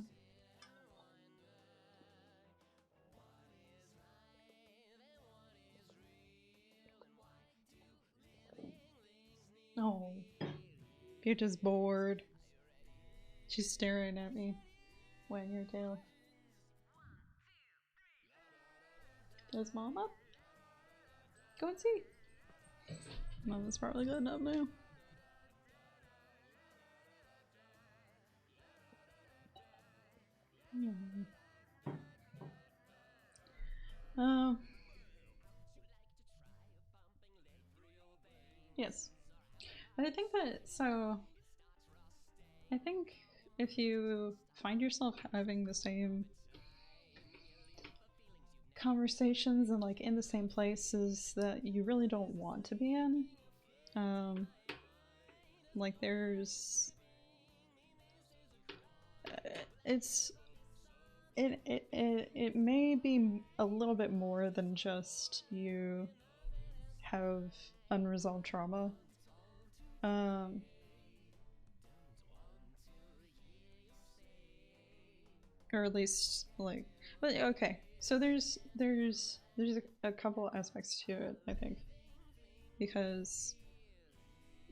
Oh, Peter's bored. She's staring at me, wagging her tail. Is Mom up? Go and see. Mama's probably gotten up now. Yes. But I think that, so I think if you find yourself having the same conversations and like in the same places that you really don't want to be in, like there's it may be a little bit more than just you have unresolved trauma. Or at least like, but okay, so there's a couple aspects to it, I think, because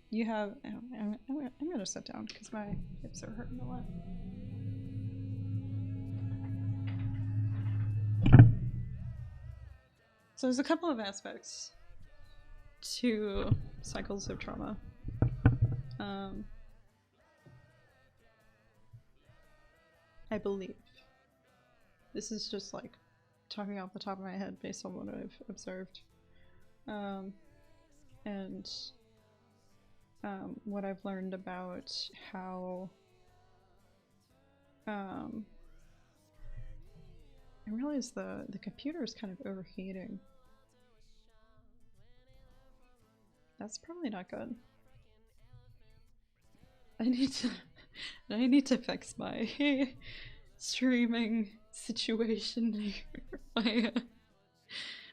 you have I'm gonna sit down because my hips are hurting a lot. So there's a couple of aspects to cycles of trauma. I believe. This is just like talking off the top of my head based on what I've observed. And what I've learned about how I realize the computer is kind of overheating. That's probably not good. I need to fix my streaming situation.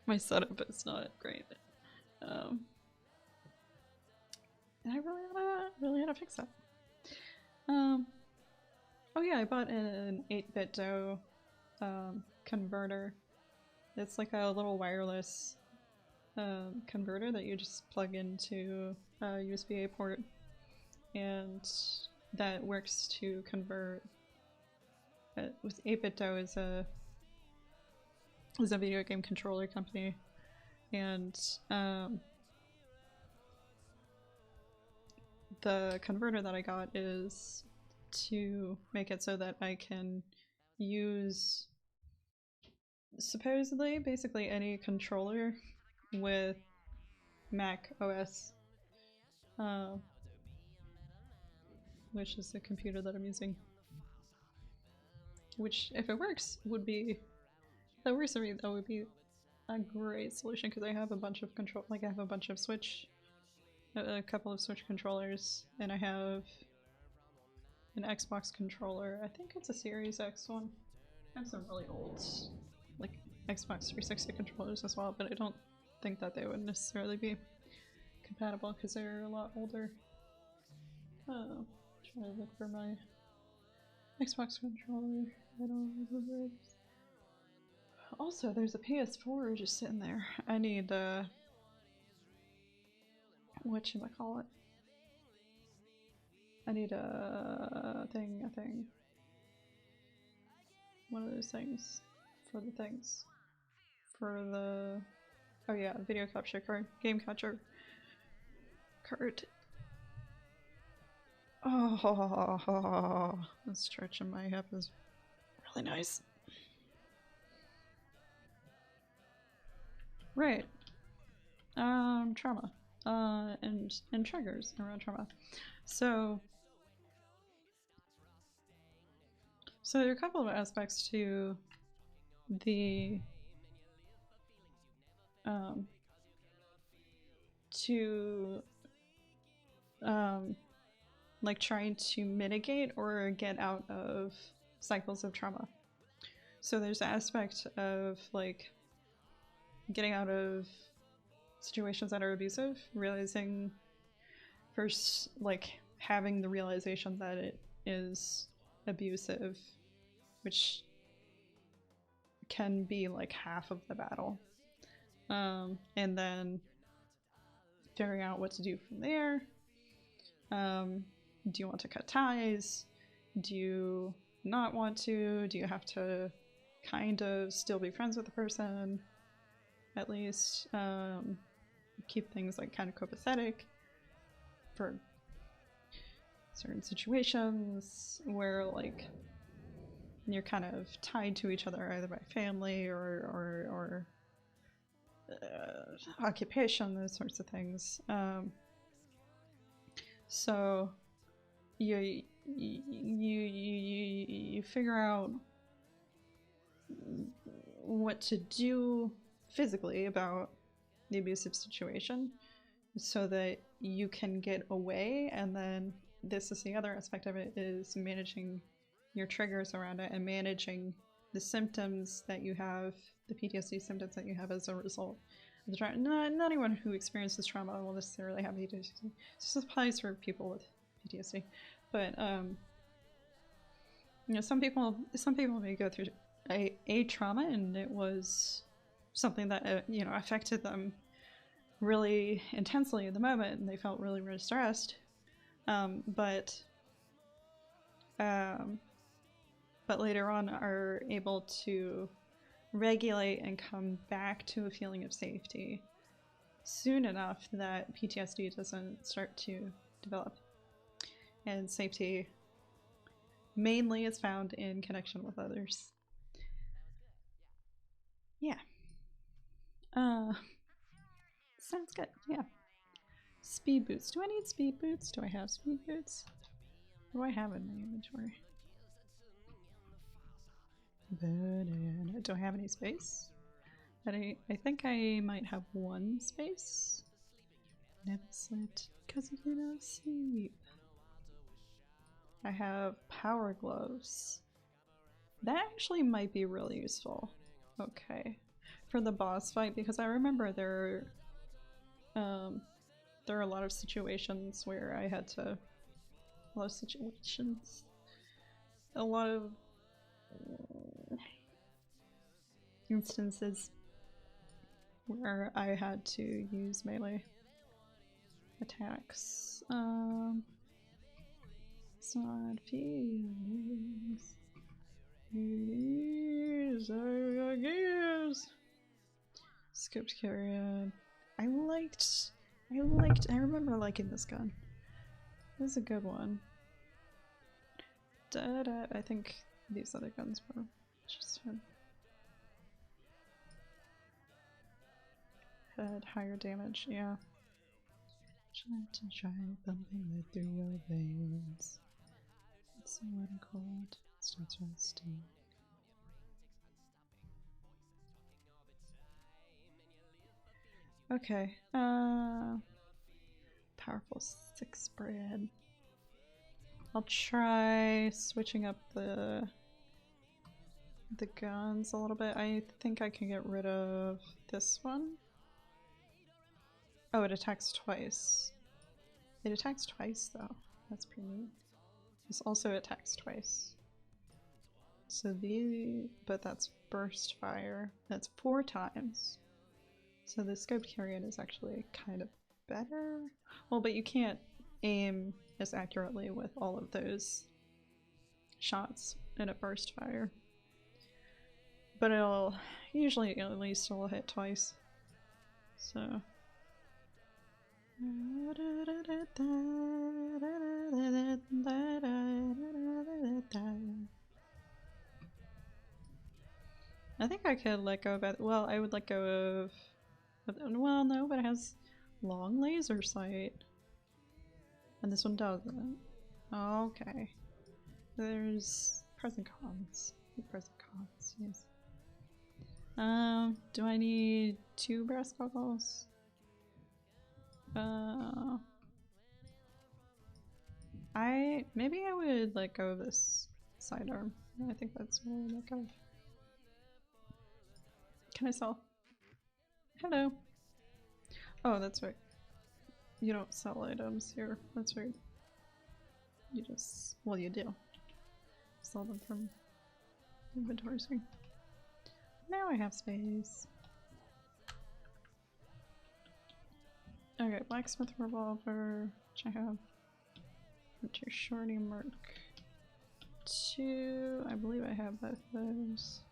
My setup is not great. And I really ought to fix that. Oh yeah, I bought an 8BitDo converter. It's like a little wireless converter that you just plug into a USB-A port, and that works to convert. With 8BitDo is a video game controller company, and the converter that I got is to make it so that I can use supposedly basically any controller with Mac OS, which is the computer that I'm using. Which, if it works, would be, if that works for me, that would be a great solution, because I have a bunch of I have a bunch of a couple of Switch controllers, and I have an Xbox controller. I think it's a Series X one. I have some really old, like, Xbox 360 controllers as well, but I don't think that they would necessarily be compatible because they're a lot older. Oh, trying to look for my Xbox controller. I don't remember it. Also, there's a PS4 just sitting there. I need whatchamacallit? I need a thing. One of those things. For the things. For the... Oh yeah, video capture card. Game capture card. Oh, the stretch in my hip is really nice. Right. Trauma. And triggers around trauma. So there are a couple of aspects to the like trying to mitigate or get out of cycles of trauma. So there's the aspect of like getting out of situations that are abusive, realizing first, like having the realization that it is abusive, which can be like half of the battle, and then figuring out what to do from there. Do you want to cut ties? Do you not want to? Do you have to kind of still be friends with the person? At least keep things like kind of copacetic for certain situations where like you're kind of tied to each other either by family or occupation, those sorts of things. So you figure out what to do physically about the abusive situation so that you can get away, and then this is the other aspect of it, is managing your triggers around it and managing the symptoms that you have, the PTSD symptoms that you have as a result of the trauma. Not anyone who experiences trauma will necessarily have PTSD. This applies for people with PTSD, but you know, some people may go through a trauma and it was something that you know, affected them really intensely in the moment, and they felt really, really stressed. But later on are able to regulate and come back to a feeling of safety soon enough that PTSD doesn't start to develop. And safety mainly is found in connection with others. Yeah. Sounds good. Yeah. Speed boots. Do I need speed boots? Do I have speed boots? What do I have in my inventory? Do I have any space? I think I might have one space. Never slept because I did not sleep. I have power gloves. That actually might be really useful. Okay. For the boss fight, because I remember there are a lot of situations where I had to... A lot of instances where I had to use melee attacks. It's not feelings. These are gears. Scoped carrion. I remember liking this gun. This is a good one. I think these other guns were just had higher damage, yeah. Try bumping it through your veins. It's so wet and cold. It starts rusting. Okay. Powerful 6 spread. I'll try switching up the guns a little bit. I think I can get rid of this one. Oh, it attacks twice. It attacks twice though. That's pretty neat. This also attacks twice. So but that's burst fire. That's 4 times. So the scoped carrion is actually kind of better. Well, but you can't aim as accurately with all of those shots in a burst fire. But it'll usually at least it'll hit twice. So I think I could let go of it. Well, I would let go of... Well, no, but it has long laser sight. And this one doesn't. Okay. There's pros and cons. Pros and cons, yes. Do I need 2 brass goggles? Maybe I would let go of this sidearm. I think that's what I would let go of. Can I sell? Hello. Oh, that's right. You don't sell items here. That's right. You just... well, you do. Sell them from inventory screen. Now I have space. Okay, blacksmith revolver, which I have. Hunter shorty mark 2. I believe I have both those.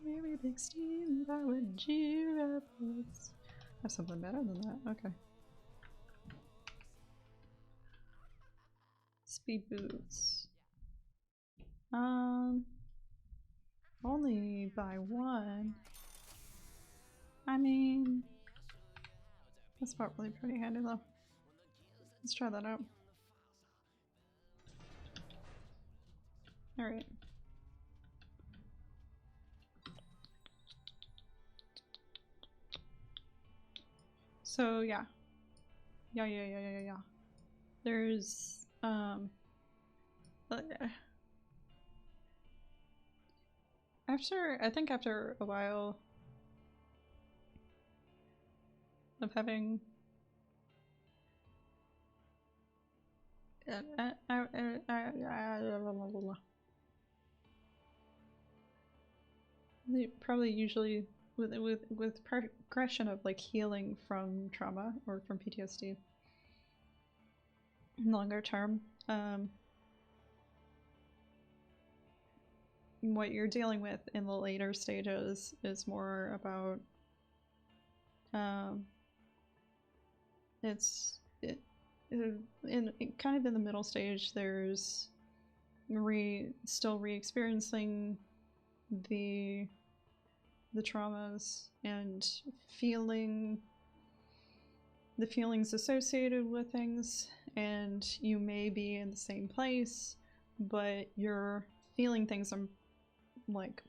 Maybe big steam powered G-Rapids. I have something better than that. Okay. Speed boots. Only by 1. I mean, that's probably pretty handy though. Let's try that out. Alright. So yeah. Yeah. There's I think after a while of having probably usually with progression of like healing from trauma or from PTSD longer term, what you're dealing with in the later stages is more about kind of in the middle stage, there's still re-experiencing the traumas and feeling the feelings associated with things, and you may be in the same place, but you're feeling things and like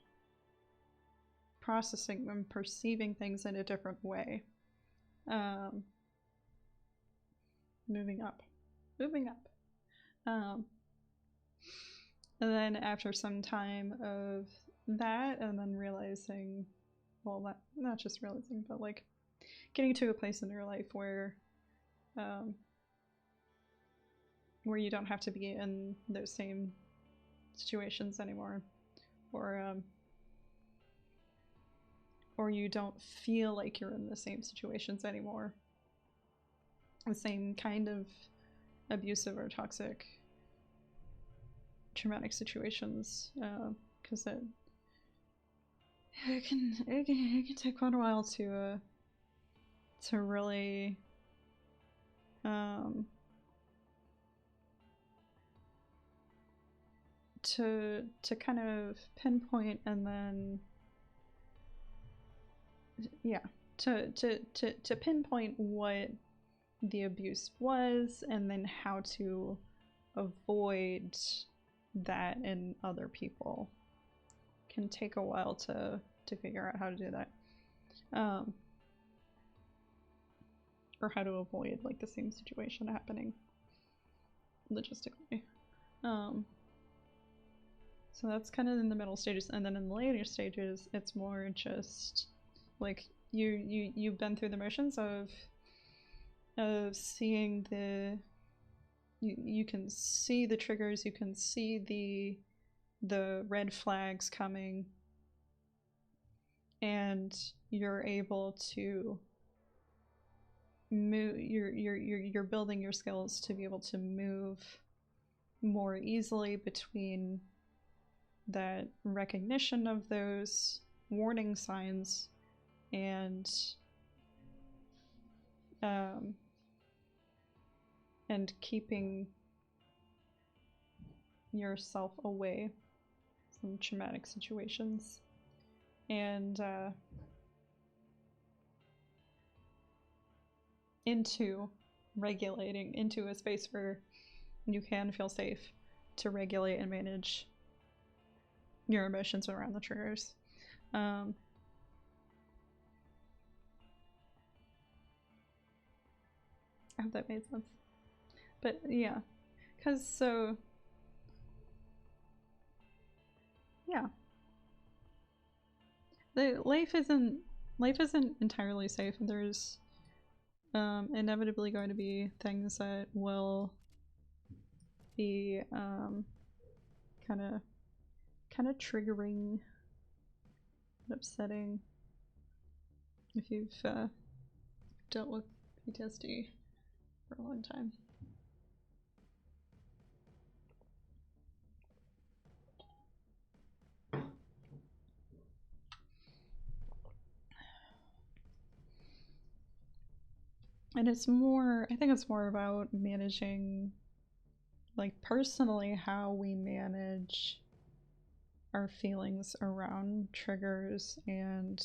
processing and perceiving things in a different way. Moving up. And then after some time of that, and then realizing, well, not just realizing, but like getting to a place in your life where you don't have to be in those same situations anymore, or you don't feel like you're in the same situations anymore, the same kind of abusive or toxic traumatic situations, because it can take quite a while to really to kind of pinpoint, and then to pinpoint what the abuse was, and then how to avoid that in other people. Can take a while to figure out how to do that, or how to avoid like the same situation happening logistically. So that's kind of in the middle stages, and then in the later stages, it's more just like you've been through the motions of seeing you can see the triggers, you can see the red flags coming, and you're able to move. You're building your skills to be able to move more easily between that recognition of those warning signs and keeping yourself away from traumatic situations, and into regulating, into a space where you can feel safe to regulate and manage your emotions around the triggers. I hope that made sense. But yeah, because the life isn't entirely safe. There's inevitably going to be things that will be kind of triggering and upsetting if you've dealt with PTSD for a long time. And it's more, I think it's more about managing, like personally, how we manage our feelings around triggers and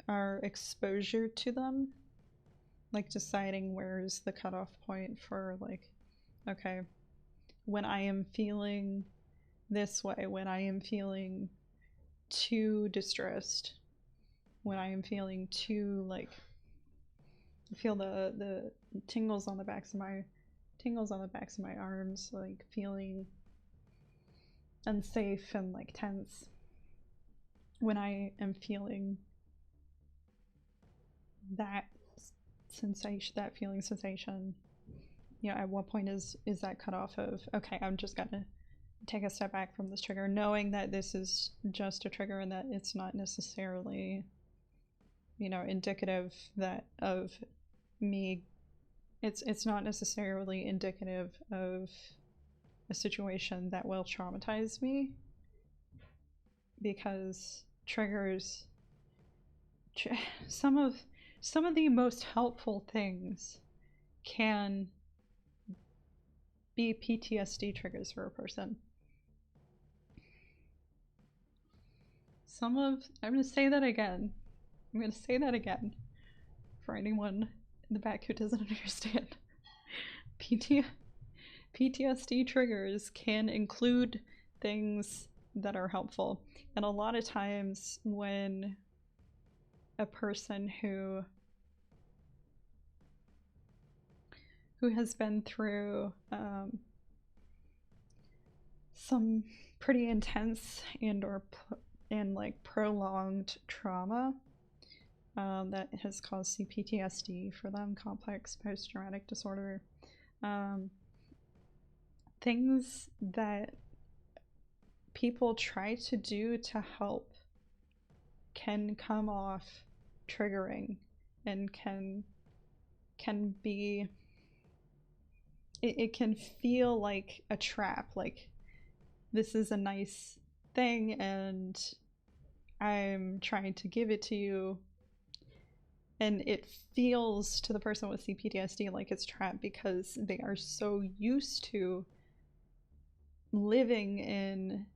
our exposure to them. Like deciding where's the cutoff point for like, okay, when I am feeling this way, when I am feeling too distressed, when I am feeling too like, feel the tingles on the backs of my arms, like feeling unsafe and like tense, when I am feeling that sensation, that feeling sensation, you know, at what point is that cutoff of, okay, I'm just gonna take a step back from this trigger, knowing that this is just a trigger and that it's not necessarily, you know, indicative that of me it's not necessarily indicative of a situation that will traumatize me, because triggers, some of the most helpful things can be PTSD triggers for a person. I'm going to say that again. I'm going to say that again for anyone in the back who doesn't understand. PTSD triggers can include things that are helpful. And a lot of times when a person who has been through some pretty intense and like prolonged trauma that has caused CPTSD for them, complex post-traumatic disorder, things that people try to do to help can come off triggering and can be, it can feel like a trap, like this is a nice thing and I'm trying to give it to you, and it feels to the person with CPTSD like it's trapped because they are so used to living in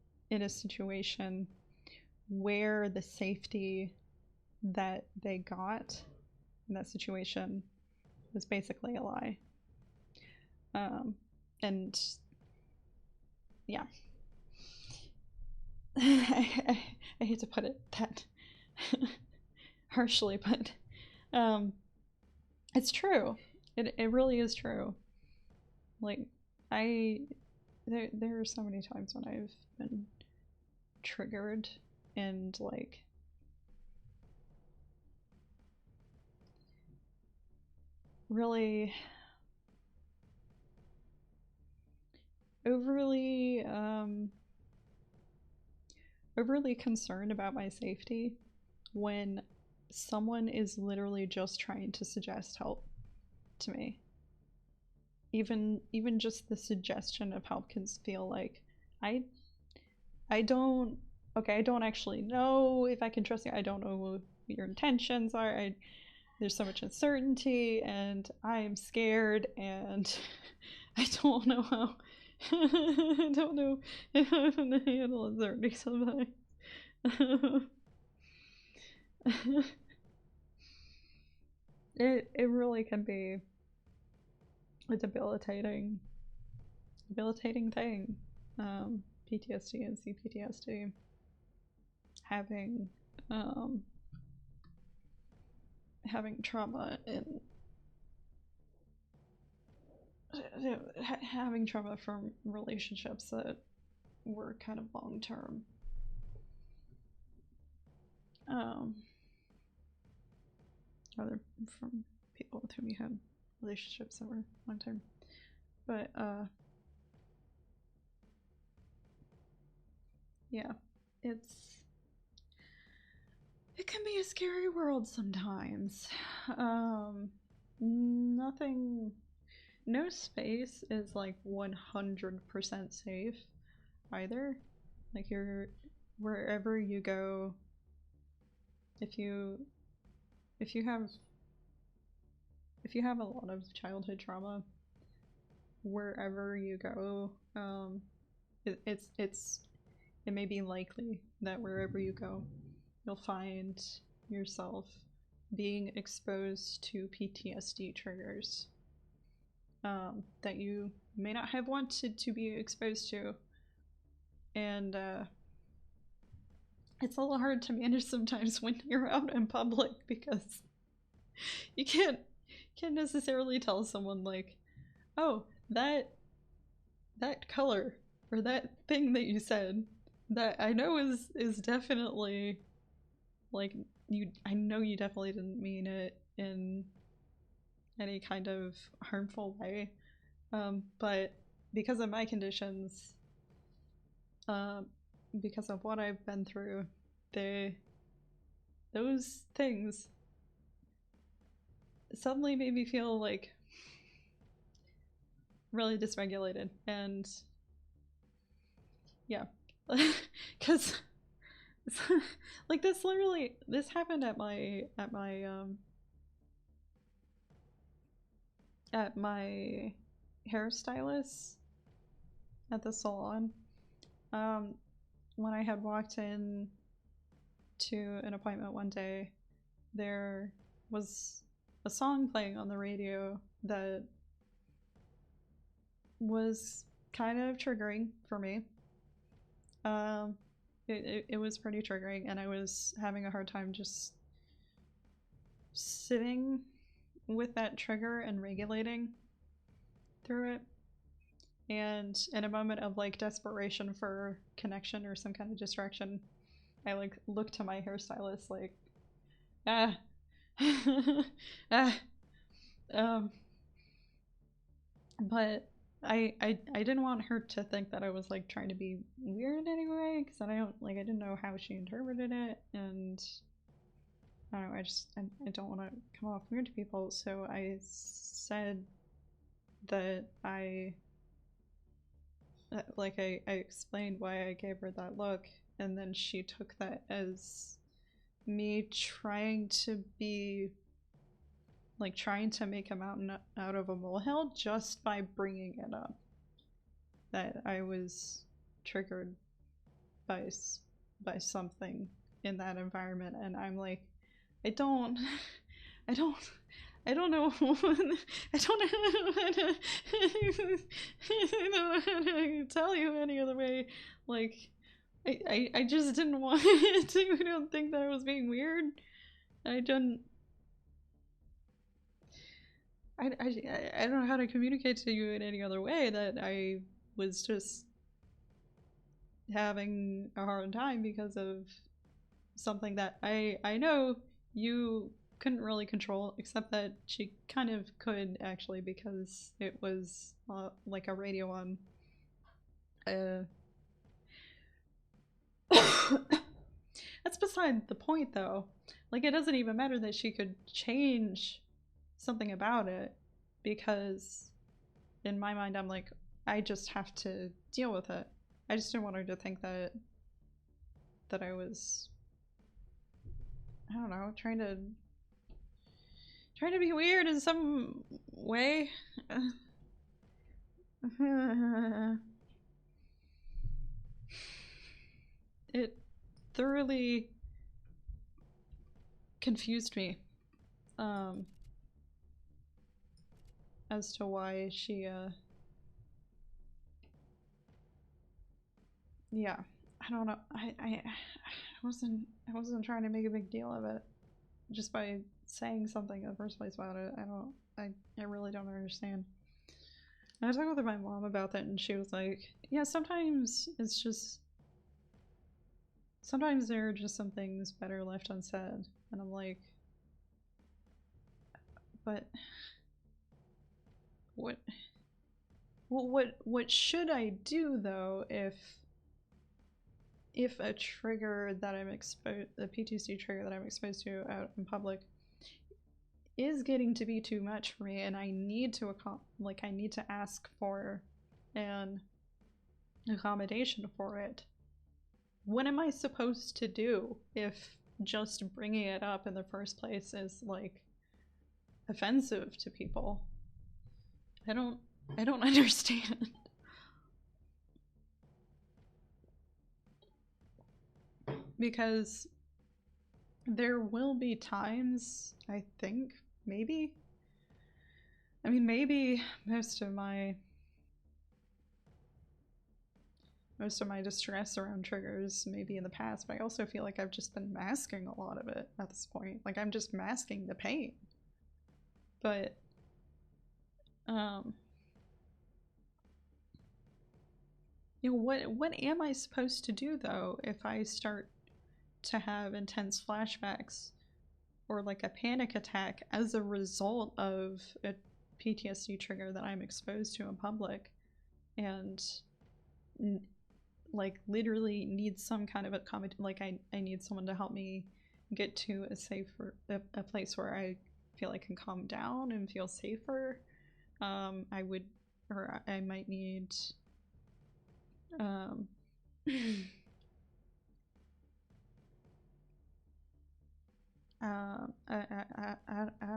a situation where the safety that they got in that situation was basically a lie. And yeah, I hate to put it that harshly, but it's true. It really is true. Like, there are so many times when I've been triggered and like really overly concerned about my safety when someone is literally just trying to suggest help to me. Even just the suggestion of help can feel like I don't actually know if I can trust you. I don't know what your intentions are. There's so much uncertainty and I'm scared and I don't know how I don't know if I'm gonna handle uncertainty sometimes. It really can be a debilitating thing. PTSD and CPTSD, having trauma and having trauma from relationships that were kind of long term. Other from people with whom you had relationships that were long term, but yeah, it can be a scary world sometimes. No space is like 100% safe either. Like, wherever you go, if you have a lot of childhood trauma, wherever you go, it may be likely that wherever you go, you'll find yourself being exposed to PTSD triggers that you may not have wanted to be exposed to. And it's a little hard to manage sometimes when you're out in public, because you can't necessarily tell someone like, oh, that color or that thing that you said that I know is definitely like, I know you definitely didn't mean it in any kind of harmful way, but because of my conditions, because of what I've been through, those things suddenly made me feel like really dysregulated, and yeah, because like this happened at my hairstylist at the salon. When I had walked in to an appointment one day, there was a song playing on the radio that was kind of triggering for me. It was pretty triggering, and I was having a hard time just sitting with that trigger and regulating through it. And in a moment of like desperation for connection or some kind of distraction, I like looked to my hairstylist like, ah, ah, but I didn't want her to think that I was like trying to be weird anyway, because I didn't know how she interpreted it, and I don't know, I don't want to come off weird to people, so I said that I explained why I gave her that look, and then she took that as me trying to make a mountain out of a molehill just by bringing it up. That I was triggered by something in that environment, and I'm like, I don't know. I don't know how to tell you any other way. Like, I just didn't want to. I don't think that I was being weird. I don't know how to communicate to you in any other way that I was just having a hard time because of something that I know you couldn't really control, except that she kind of could actually, because it was like a radio on that's beside the point though. Like, it doesn't even matter that she could change something about it, because in my mind I'm like, I just have to deal with it. I just didn't want her to think that I was, I don't know, trying to be weird in some way. It thoroughly confused me as to why she yeah, I don't know. I wasn't trying to make a big deal of it just by saying something in the first place about it. I really don't understand. And I talked with my mom about that, and she was like, yeah, sometimes there are just some things better left unsaid. And I'm like, but what should I do though if a trigger that I'm exposed, a PTSD trigger that I'm exposed to out in public, is getting to be too much for me, and I need to ask for an accommodation for it? What am I supposed to do if just bringing it up in the first place is like offensive to people? I don't understand. Because there will be times, I think, maybe most of my distress around triggers maybe in the past, but I also feel like I've just been masking a lot of it at this point. Like, I'm just masking the pain. But you know, what am I supposed to do though if I start to have intense flashbacks or like a panic attack as a result of a PTSD trigger that I'm exposed to in public, and like literally need some kind of I need someone to help me get to a place where I feel I can calm down and feel safer. I would or I might need I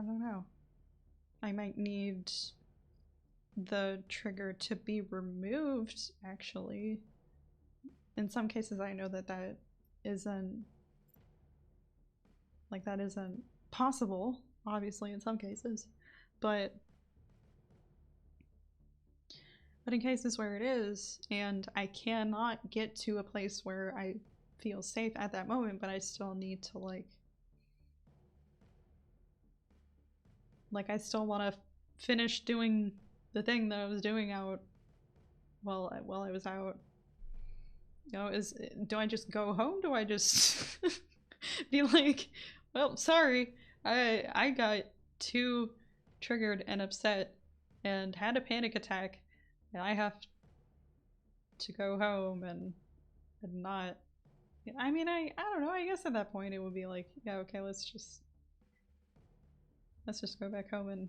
don't know. I might need the trigger to be removed, actually. In some cases, I know that that isn't possible, obviously, in some cases, but in cases where it is, and I cannot get to a place where I feel safe at that moment, but I still need to like I still want to finish doing the thing that I was doing out while I was out. You know, do I just go home? Do I just be like, well, sorry, I got too triggered and upset and had a panic attack, and I have to go home and not. I mean, I don't know. I guess at that point it would be like, yeah, okay, let's just go back home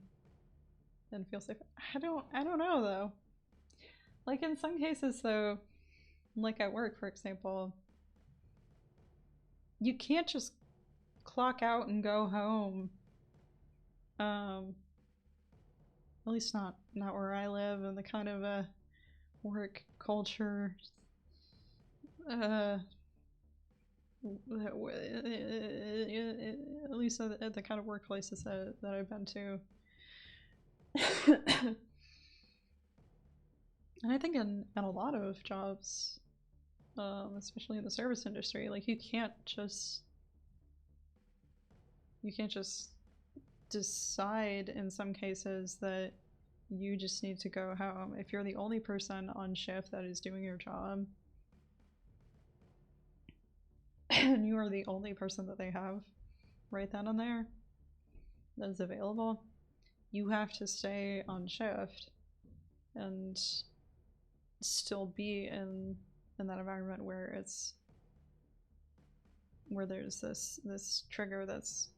and feel safe. I don't know though. Like in some cases though, like at work, for example, you can't just clock out and go home. At least not where I live, and the kind of a work culture at least at the kind of workplaces that I've been to. And I think in a lot of jobs, especially in the service industry, like you can't just decide in some cases that you just need to go home. If you're the only person on shift that is doing your job, and you are the only person that they have right then and there that is available, you have to stay on shift and still be in that environment where there's this trigger that's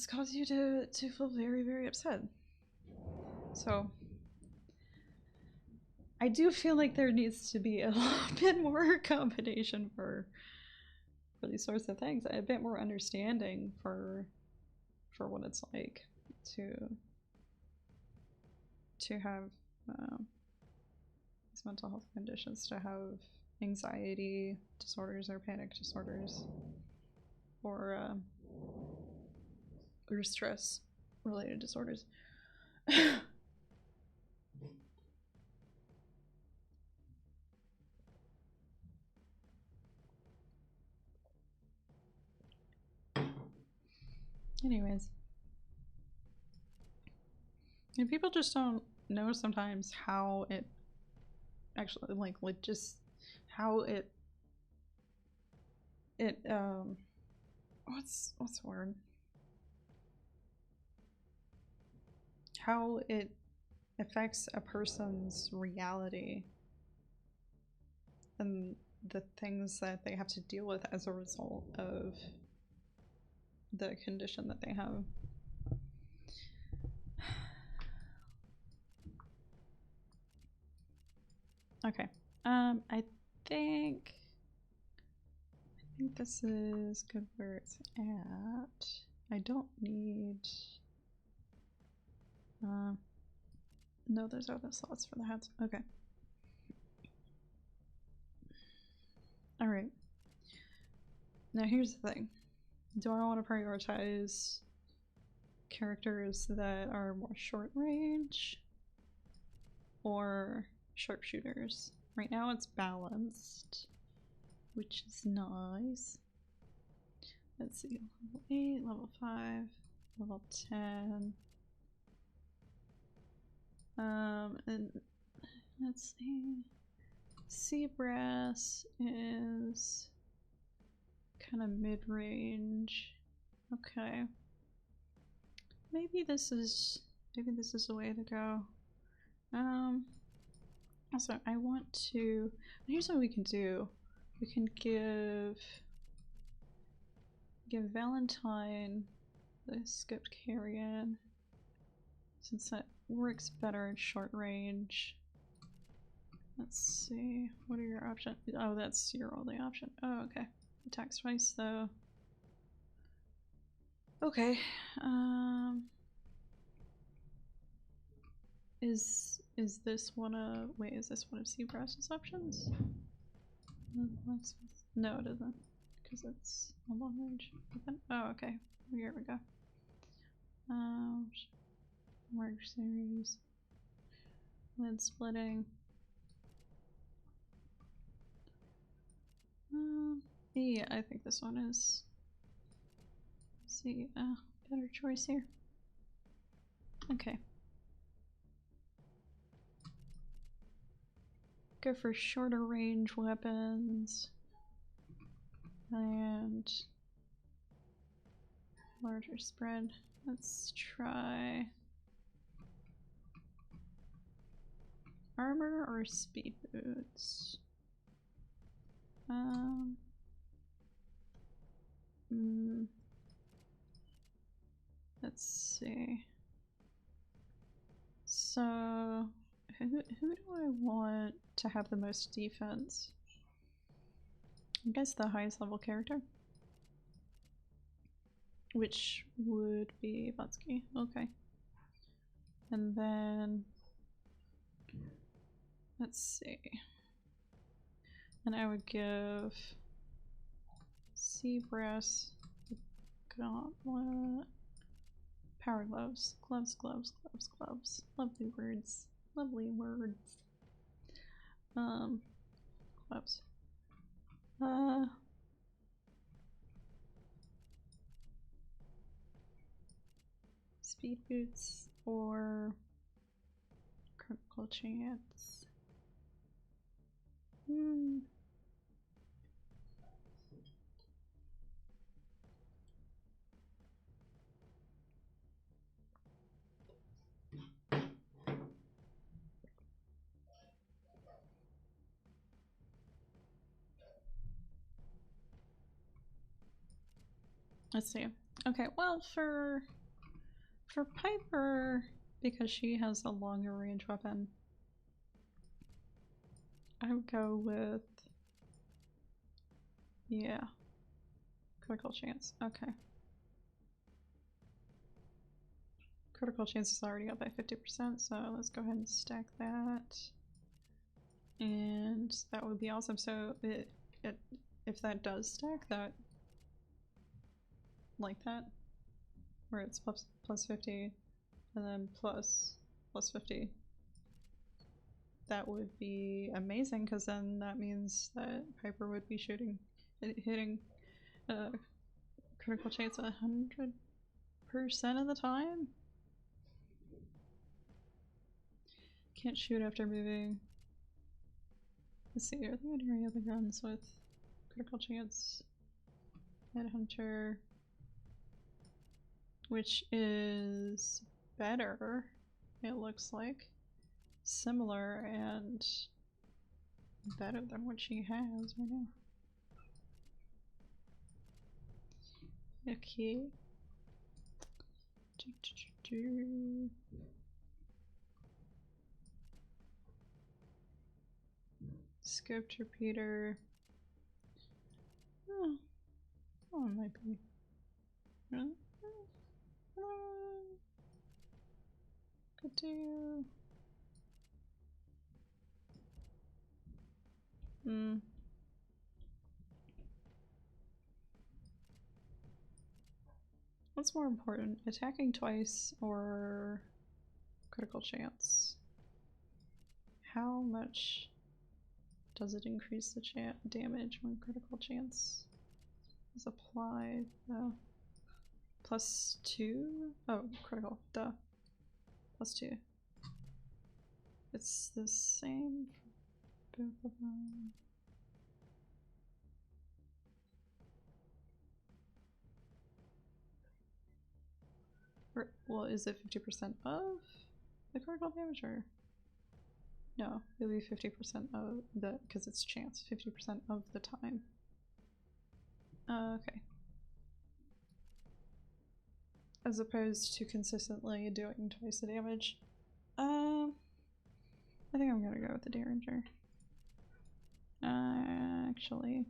caused you to feel very, very upset. So I do feel like there needs to be a little bit more accommodation for these sorts of things, a bit more understanding for what it's like to have these mental health conditions, to have anxiety disorders or panic disorders, or stress related disorders. Anyways, and people just don't know sometimes how it actually like just how it what's the word, how it affects a person's reality and the things that they have to deal with as a result of the condition that they have. Okay. I think this is good where it's at. I don't need no, there's other slots for the hats. Okay. Alright. Now here's the thing. Do I want to prioritize characters that are more short range or sharpshooters? Right now it's balanced, which is nice. Let's see, level 8, level 5, level 10. And let's see. Seabrass is kind of mid-range. Okay. Maybe this is the way to go. Also, I want to. Here's what we can do. We can give Valentine the skipped carrion. since that works better at short range. Let's see, what are your options? Oh, that's your only option. Oh, okay. Attacks twice though. Okay. Is this one of is this one of Seabrash's options? No, it isn't, because it's a long range weapon. Oh, okay. Here we go. Mark series. Lid splitting. Yeah, I think this one is. Let's see, better choice here. Okay. Go for shorter range weapons and larger spread. Let's try armor or speed boots. Let's see. So who do I want to have the most defense? I guess the highest level character, which would be Vatsky. Okay. And then let's see. And I would give Seabrass the gauntlet. Power gloves. Gloves, gloves, gloves, gloves. Lovely words. Lovely words. Gloves. Speed boots or critical chance. Let's see. Okay, well, for Piper, because she has a longer range weapon, I would go with, yeah, critical chance. Okay. Critical chance is already up by 50%, so let's go ahead and stack that. And that would be awesome. So if that does stack, that like that, where it's plus 50 and then plus 50, that would be amazing, because then that means that Piper would be hitting critical chance 100% of the time. Can't shoot after moving. Let's see, are there any other guns with critical chance? Headhunter, which is better, it looks like. Similar and better than what she has right now. Okay. Scoped repeater. Oh, it might be. Could do. What's more important, attacking twice or critical chance? How much does it increase the damage when critical chance is applied? +2? Oh, critical, duh. +2. It's the same for both of them. Well, is it 50% of the critical damage, or? No, it'll be 50% of the, because it's chance, 50% of the time. Okay. as opposed to consistently doing twice the damage. I think I'm gonna go with the Derringer. Actually,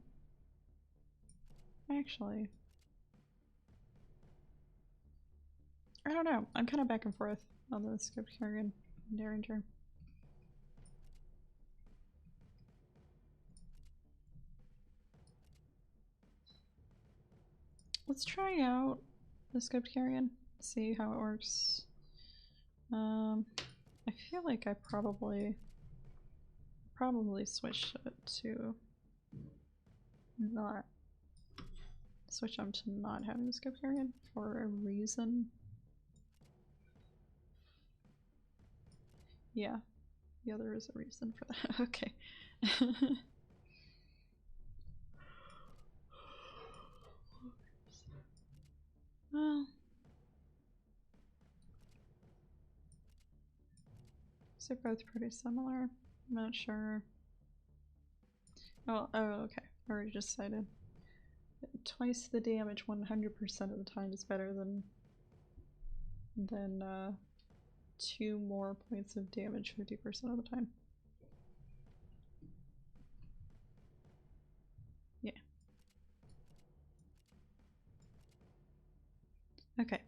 I don't know. I'm kind of back and forth on the Scoped Carrion and Derringer. Let's try out the Scoped Carrion, see how it works. I feel like I probably switched it to not switch them to not having the Scoped Carrion for a reason. Yeah, there is a reason for that. Okay. Well, they're both pretty similar. I'm not sure. Oh, okay. I already decided. Twice the damage 100% of the time is better than 2 more points of damage 50% of the time. Yeah. Okay.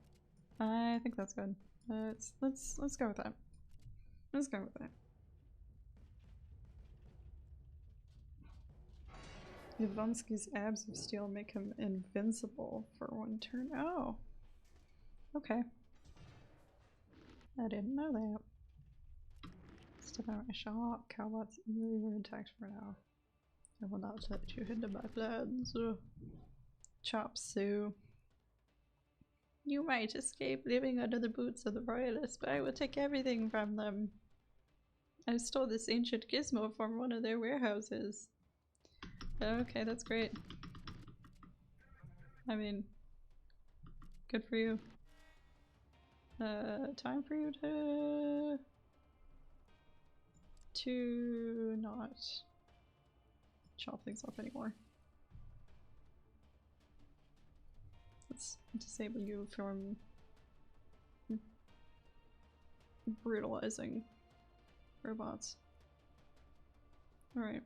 I think that's good. Let's go with that. Let's go with that. Ivansky's abs of steel make him invincible for 1 turn. Oh. Okay. I didn't know that. Step out my shop. Cowbots really attacked for now. I will not let you hinder my plans. Chop Sue. You might escape living under the boots of the royalists, but I will take everything from them. I stole this ancient gizmo from one of their warehouses. Okay, that's great. I mean, good for you. Time for you to not chop things up anymore. Let's disable you from brutalizing robots. Alright.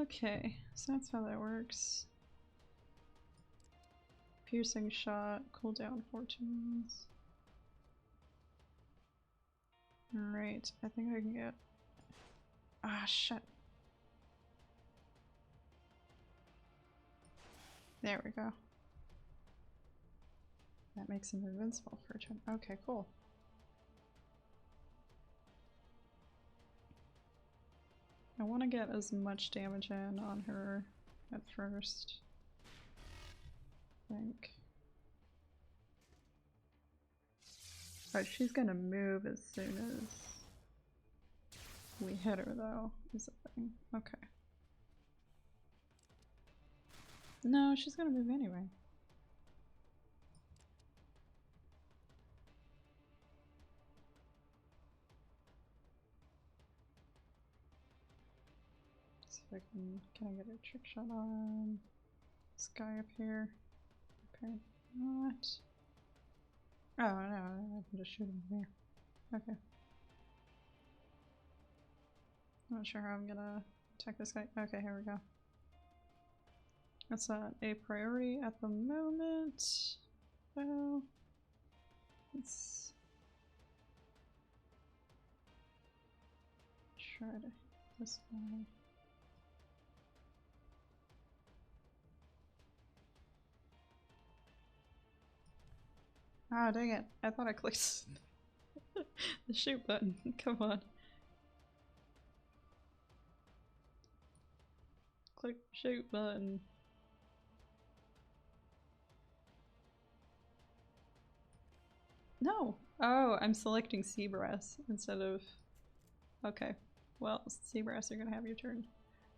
Okay, so that's how that works. Piercing shot, cooldown 4 turns. Alright, I think I can get... Ah, shit. There we go. That makes him invincible for a turn. Okay, cool. I want to get as much damage in on her at first. I think. Oh, she's gonna move as soon as we hit her, though, is the thing. Okay. No, she's gonna move anyway. See if I can I get a trick shot on this guy up here? Okay, not. Oh, no, I can just shoot him here. Okay. I'm not sure how I'm gonna attack this guy. Okay, here we go. That's not a priority at the moment. So let's try to hit this guy. Ah, dang it. I thought I clicked the shoot button. Come on. Click shoot button. No! Oh, I'm selecting Seabrass instead of... Okay. Well, Seabrass, you're gonna have your turn.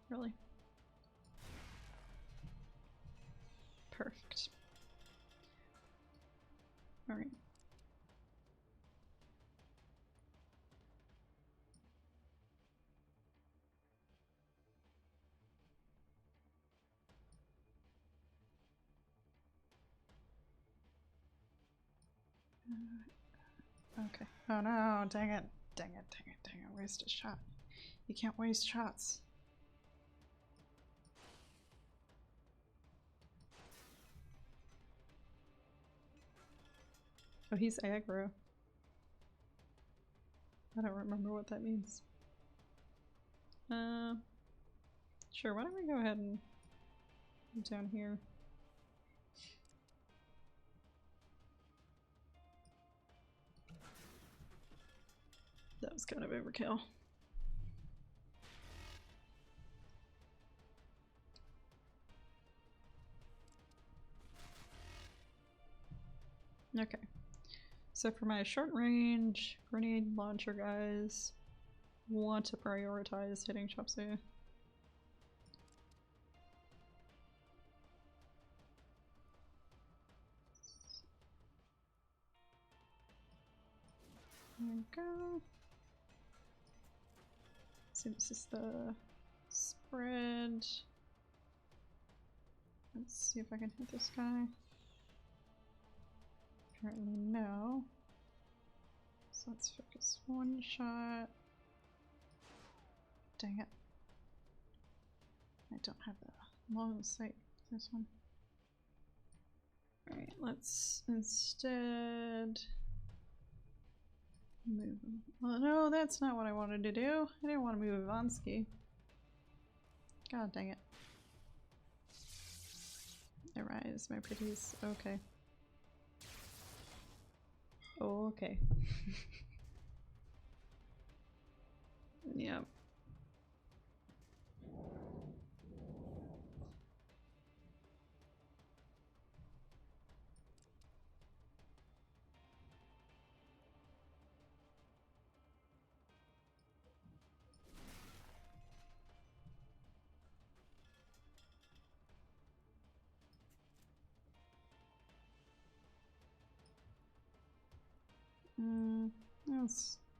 Really. Perfect. Alright. Okay. Oh no, dang it. Dang it, dang it, dang it. Waste a shot. You can't waste shots. Oh, he's aggro. I don't remember what that means. Sure, why don't we go ahead and down here. That was kind of overkill. Okay. So for my short range grenade launcher guys, want to prioritize hitting Chop Suey. There we go. So this is the spread. Let's see if I can hit this guy. Apparently no. So let's focus one shot. Dang it. I don't have the long sight for this one. Alright, let's instead move him. Well, no, that's not what I wanted to do. I didn't want to move Ivansky. God dang it. Arise, my pretties. Okay. Oh, okay. Yep.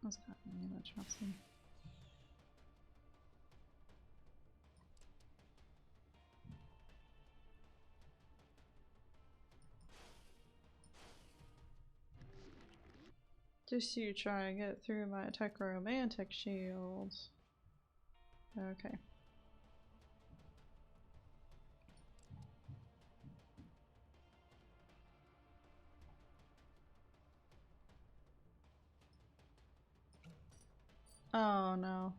Let's got any of that Chopsy. Just to try and get through my attack romantic shield. Okay. Oh no.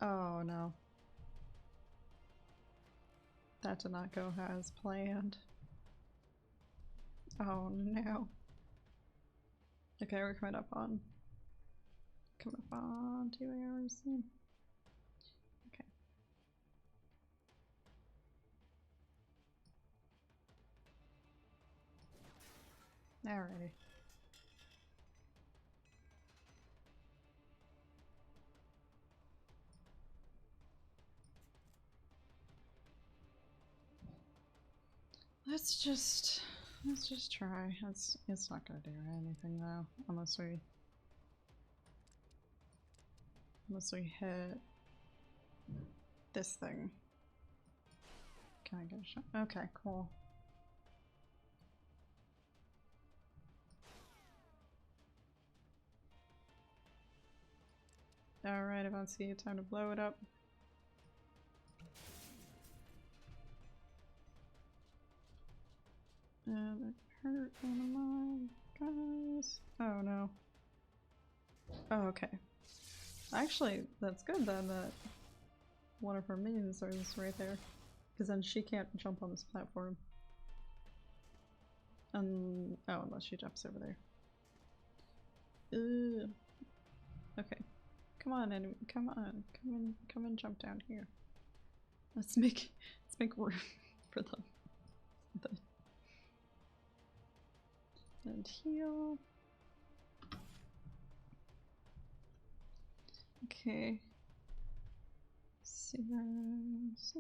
Oh no. That did not go as planned. Oh no. Okay, we're coming up on 2 hours soon. Okay. Alrighty. Let's just try. It's not gonna do anything though, unless we hit this thing. Can I get a shot? Okay, cool. Alright, Ivansky, time to blow it up. And it hurt one of my guys. Oh no. Oh, okay. Actually, that's good then that one of her minions is right there. Because then she can't jump on this platform. Oh, unless she jumps over there. Okay. Come on, enemy. Come on. Come and jump down here. Let's make room for them. And heal. Okay. Scissors.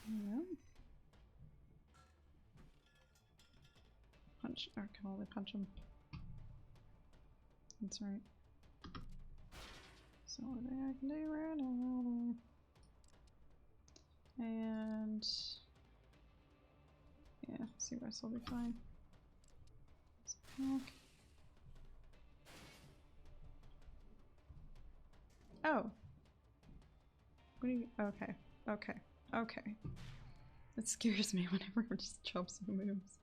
Yeah. Punch. I can only punch him. That's right. So what I can do right now. And Seagrass will be fine. Back. Oh. What do you... Okay. Okay. Okay. It scares me whenever it just jumps and moves.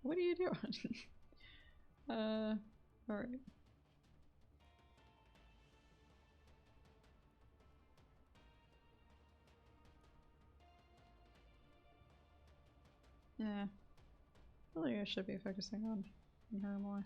What are you doing? Alright. Yeah. I feel like I should be focusing on her more.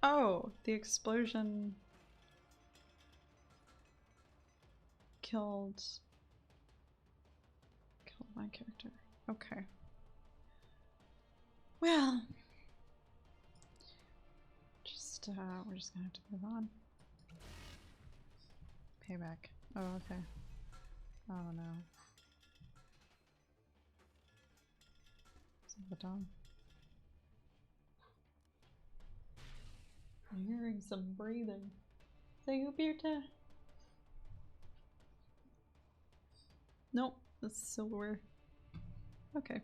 Oh, the explosion killed my character. Okay. Well, just we're just gonna have to move on. Payback. Oh, okay. Oh no. Is it the dog? I'm hearing some breathing. Say who, Birta? Nope, that's silverware. Okay.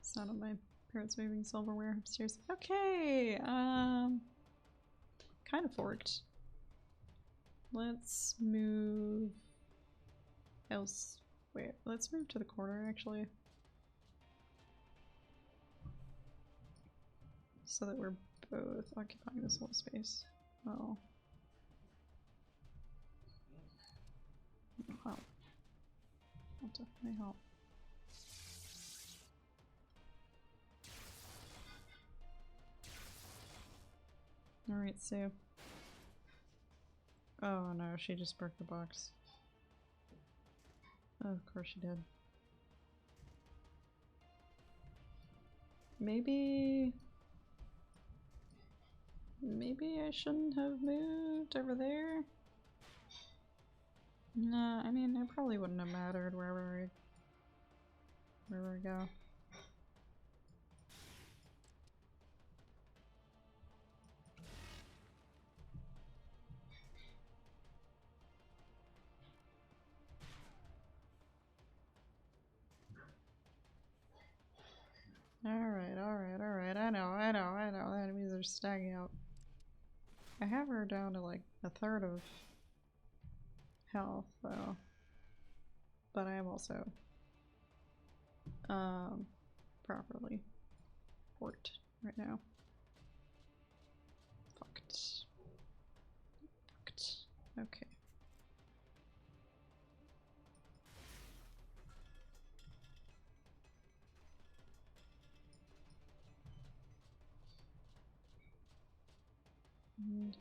Sound of my parents moving silverware upstairs. Okay, kind of forked. Let's move elsewhere. Let's move to the corner, actually. So that we're both occupying this whole space. Oh. Wow. I'll definitely help. Alright, Sue. Oh no, she just broke the box. Oh, of course she did. Maybe I shouldn't have moved over there? Nah, I mean, it probably wouldn't have mattered wherever I go. Alright, I know, the enemies are stacking up. I have her down to like a third of health though. But I am also properly forked right now. Fucked. Okay. And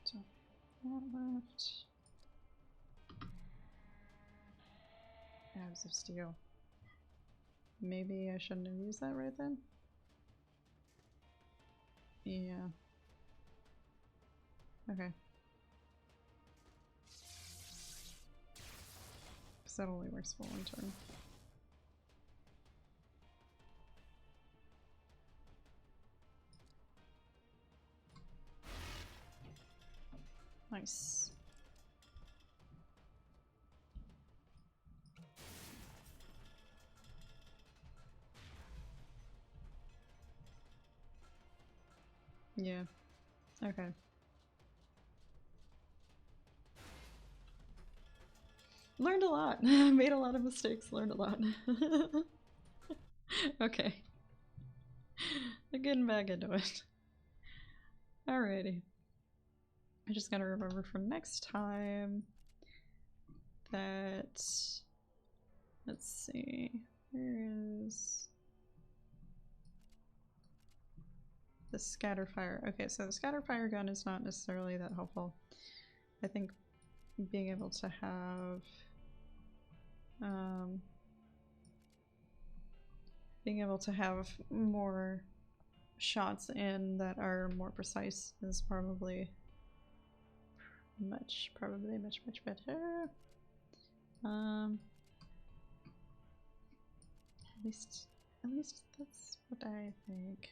top that left. Abs of steel. Maybe I shouldn't have used that right then? Yeah. Okay. Because that only works for one turn. Nice. Yeah. Okay. Learned a lot. Made a lot of mistakes. Learned a lot. Okay. Getting back into it. Alrighty. I just gotta remember for next time that... Let's see. Where is... the scatter fire. Okay, so the scatter fire gun is not necessarily that helpful. I think being able to have more shots in that are more precise is probably much better. At least that's what I think.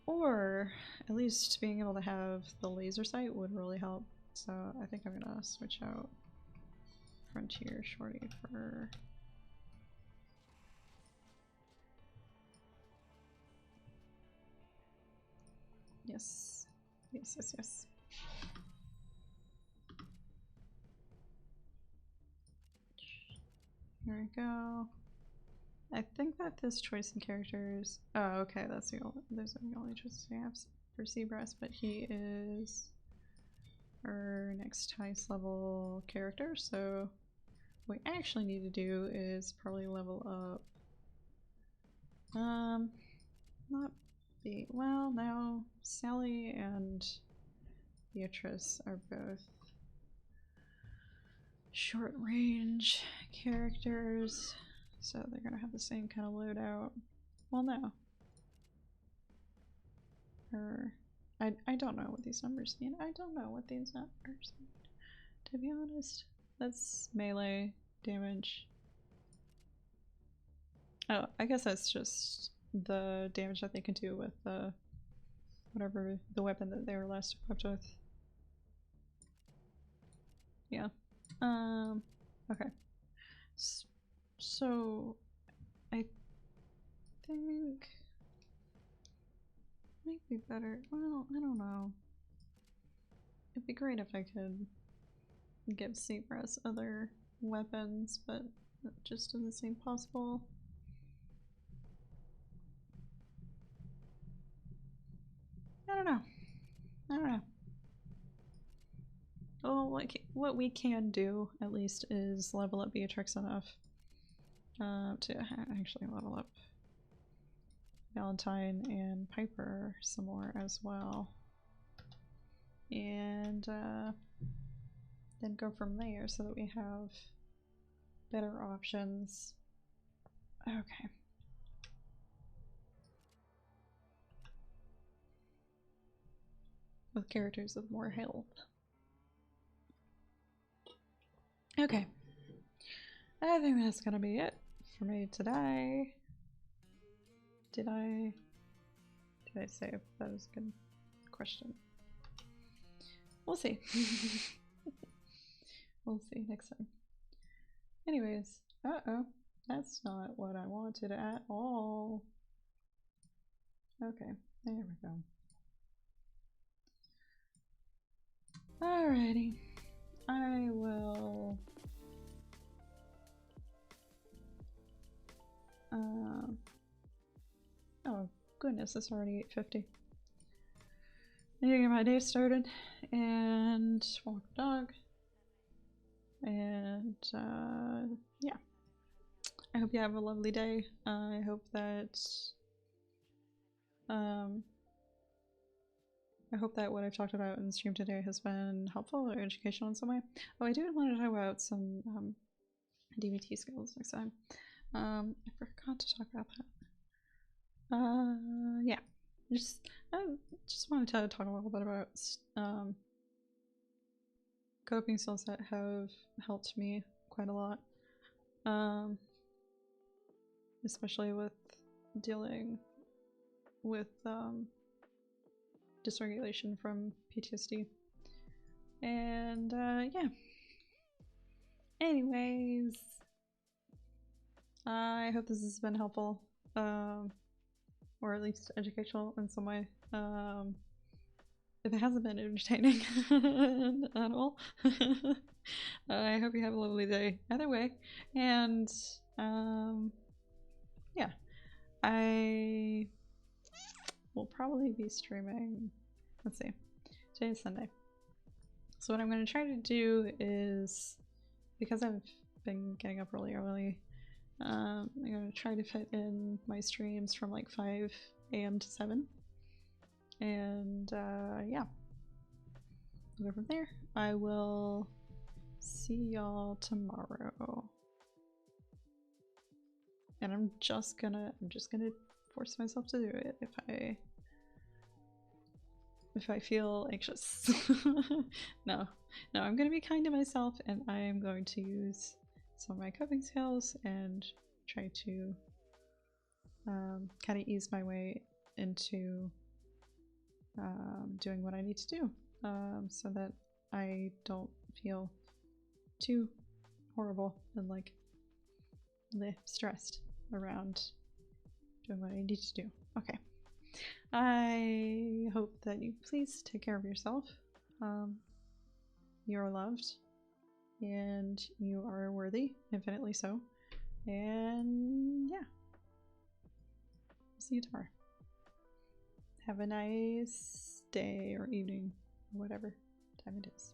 Or at least being able to have the laser sight would really help. So I think I'm gonna switch out Frontier Shorty for... Yes. Yes, yes, yes. Here we go. I think that this choice in characters... Oh, okay, that's the only... Those are the only choices we have for Seabrass, but he is our next highest level character, so what we actually need to do is probably level up... Not be... Well, no. Sally and Beatrice are both short range characters, so they're gonna have the same kind of loadout. Well, no. I don't know what these numbers mean. I don't know what these numbers mean, to be honest. That's melee damage. Oh, I guess that's just the damage that they can do with whatever the weapon that they were last equipped with. Yeah. Okay. So I think might be better. Well, I don't know. It'd be great if I could give Seabrass other weapons, but it just doesn't seem possible. I don't know. I don't know. Well, what we can do, at least, is level up Beatrix enough to actually level up Valentine and Piper some more as well. And then go from there so that we have better options. Okay. With characters with more health. Okay. I think that's gonna be it for me today. Did I save? That was a good question. We'll see. We'll see next time. Anyways, uh-oh. That's not what I wanted at all. Okay, there we go. Alrighty. I will... oh goodness, it's already 8:50. I need to get my day started and walk the dog. And yeah. I hope you have a lovely day. I hope that what I've talked about in the stream today has been helpful or educational in some way. Oh, I do want to talk about some DBT skills next time. I forgot to talk about that. Yeah. I just wanted to talk a little bit about coping skills that have helped me quite a lot. Especially with dealing with dysregulation from PTSD. And yeah. Anyways, I hope this has been helpful, or at least educational in some way. If it hasn't been entertaining at all, I hope you have a lovely day either way. And yeah, I will probably be streaming, let's see, today is Sunday. So what I'm going to try to do is, because I've been getting up really early, I'm going to try to fit in my streams from like 5 AM to 7. And yeah, we'll go from there. I will see y'all tomorrow. And I'm just gonna force myself to do it if I feel anxious. No, I'm gonna be kind to myself, and I am going to use some of my coping skills and try to kind of ease my way into doing what I need to do, so that I don't feel too horrible and like stressed around doing what I need to do. Okay. I hope that you please take care of yourself. You're loved and you are worthy, infinitely so. And yeah. See you tomorrow. Have a nice day or evening, whatever time it is.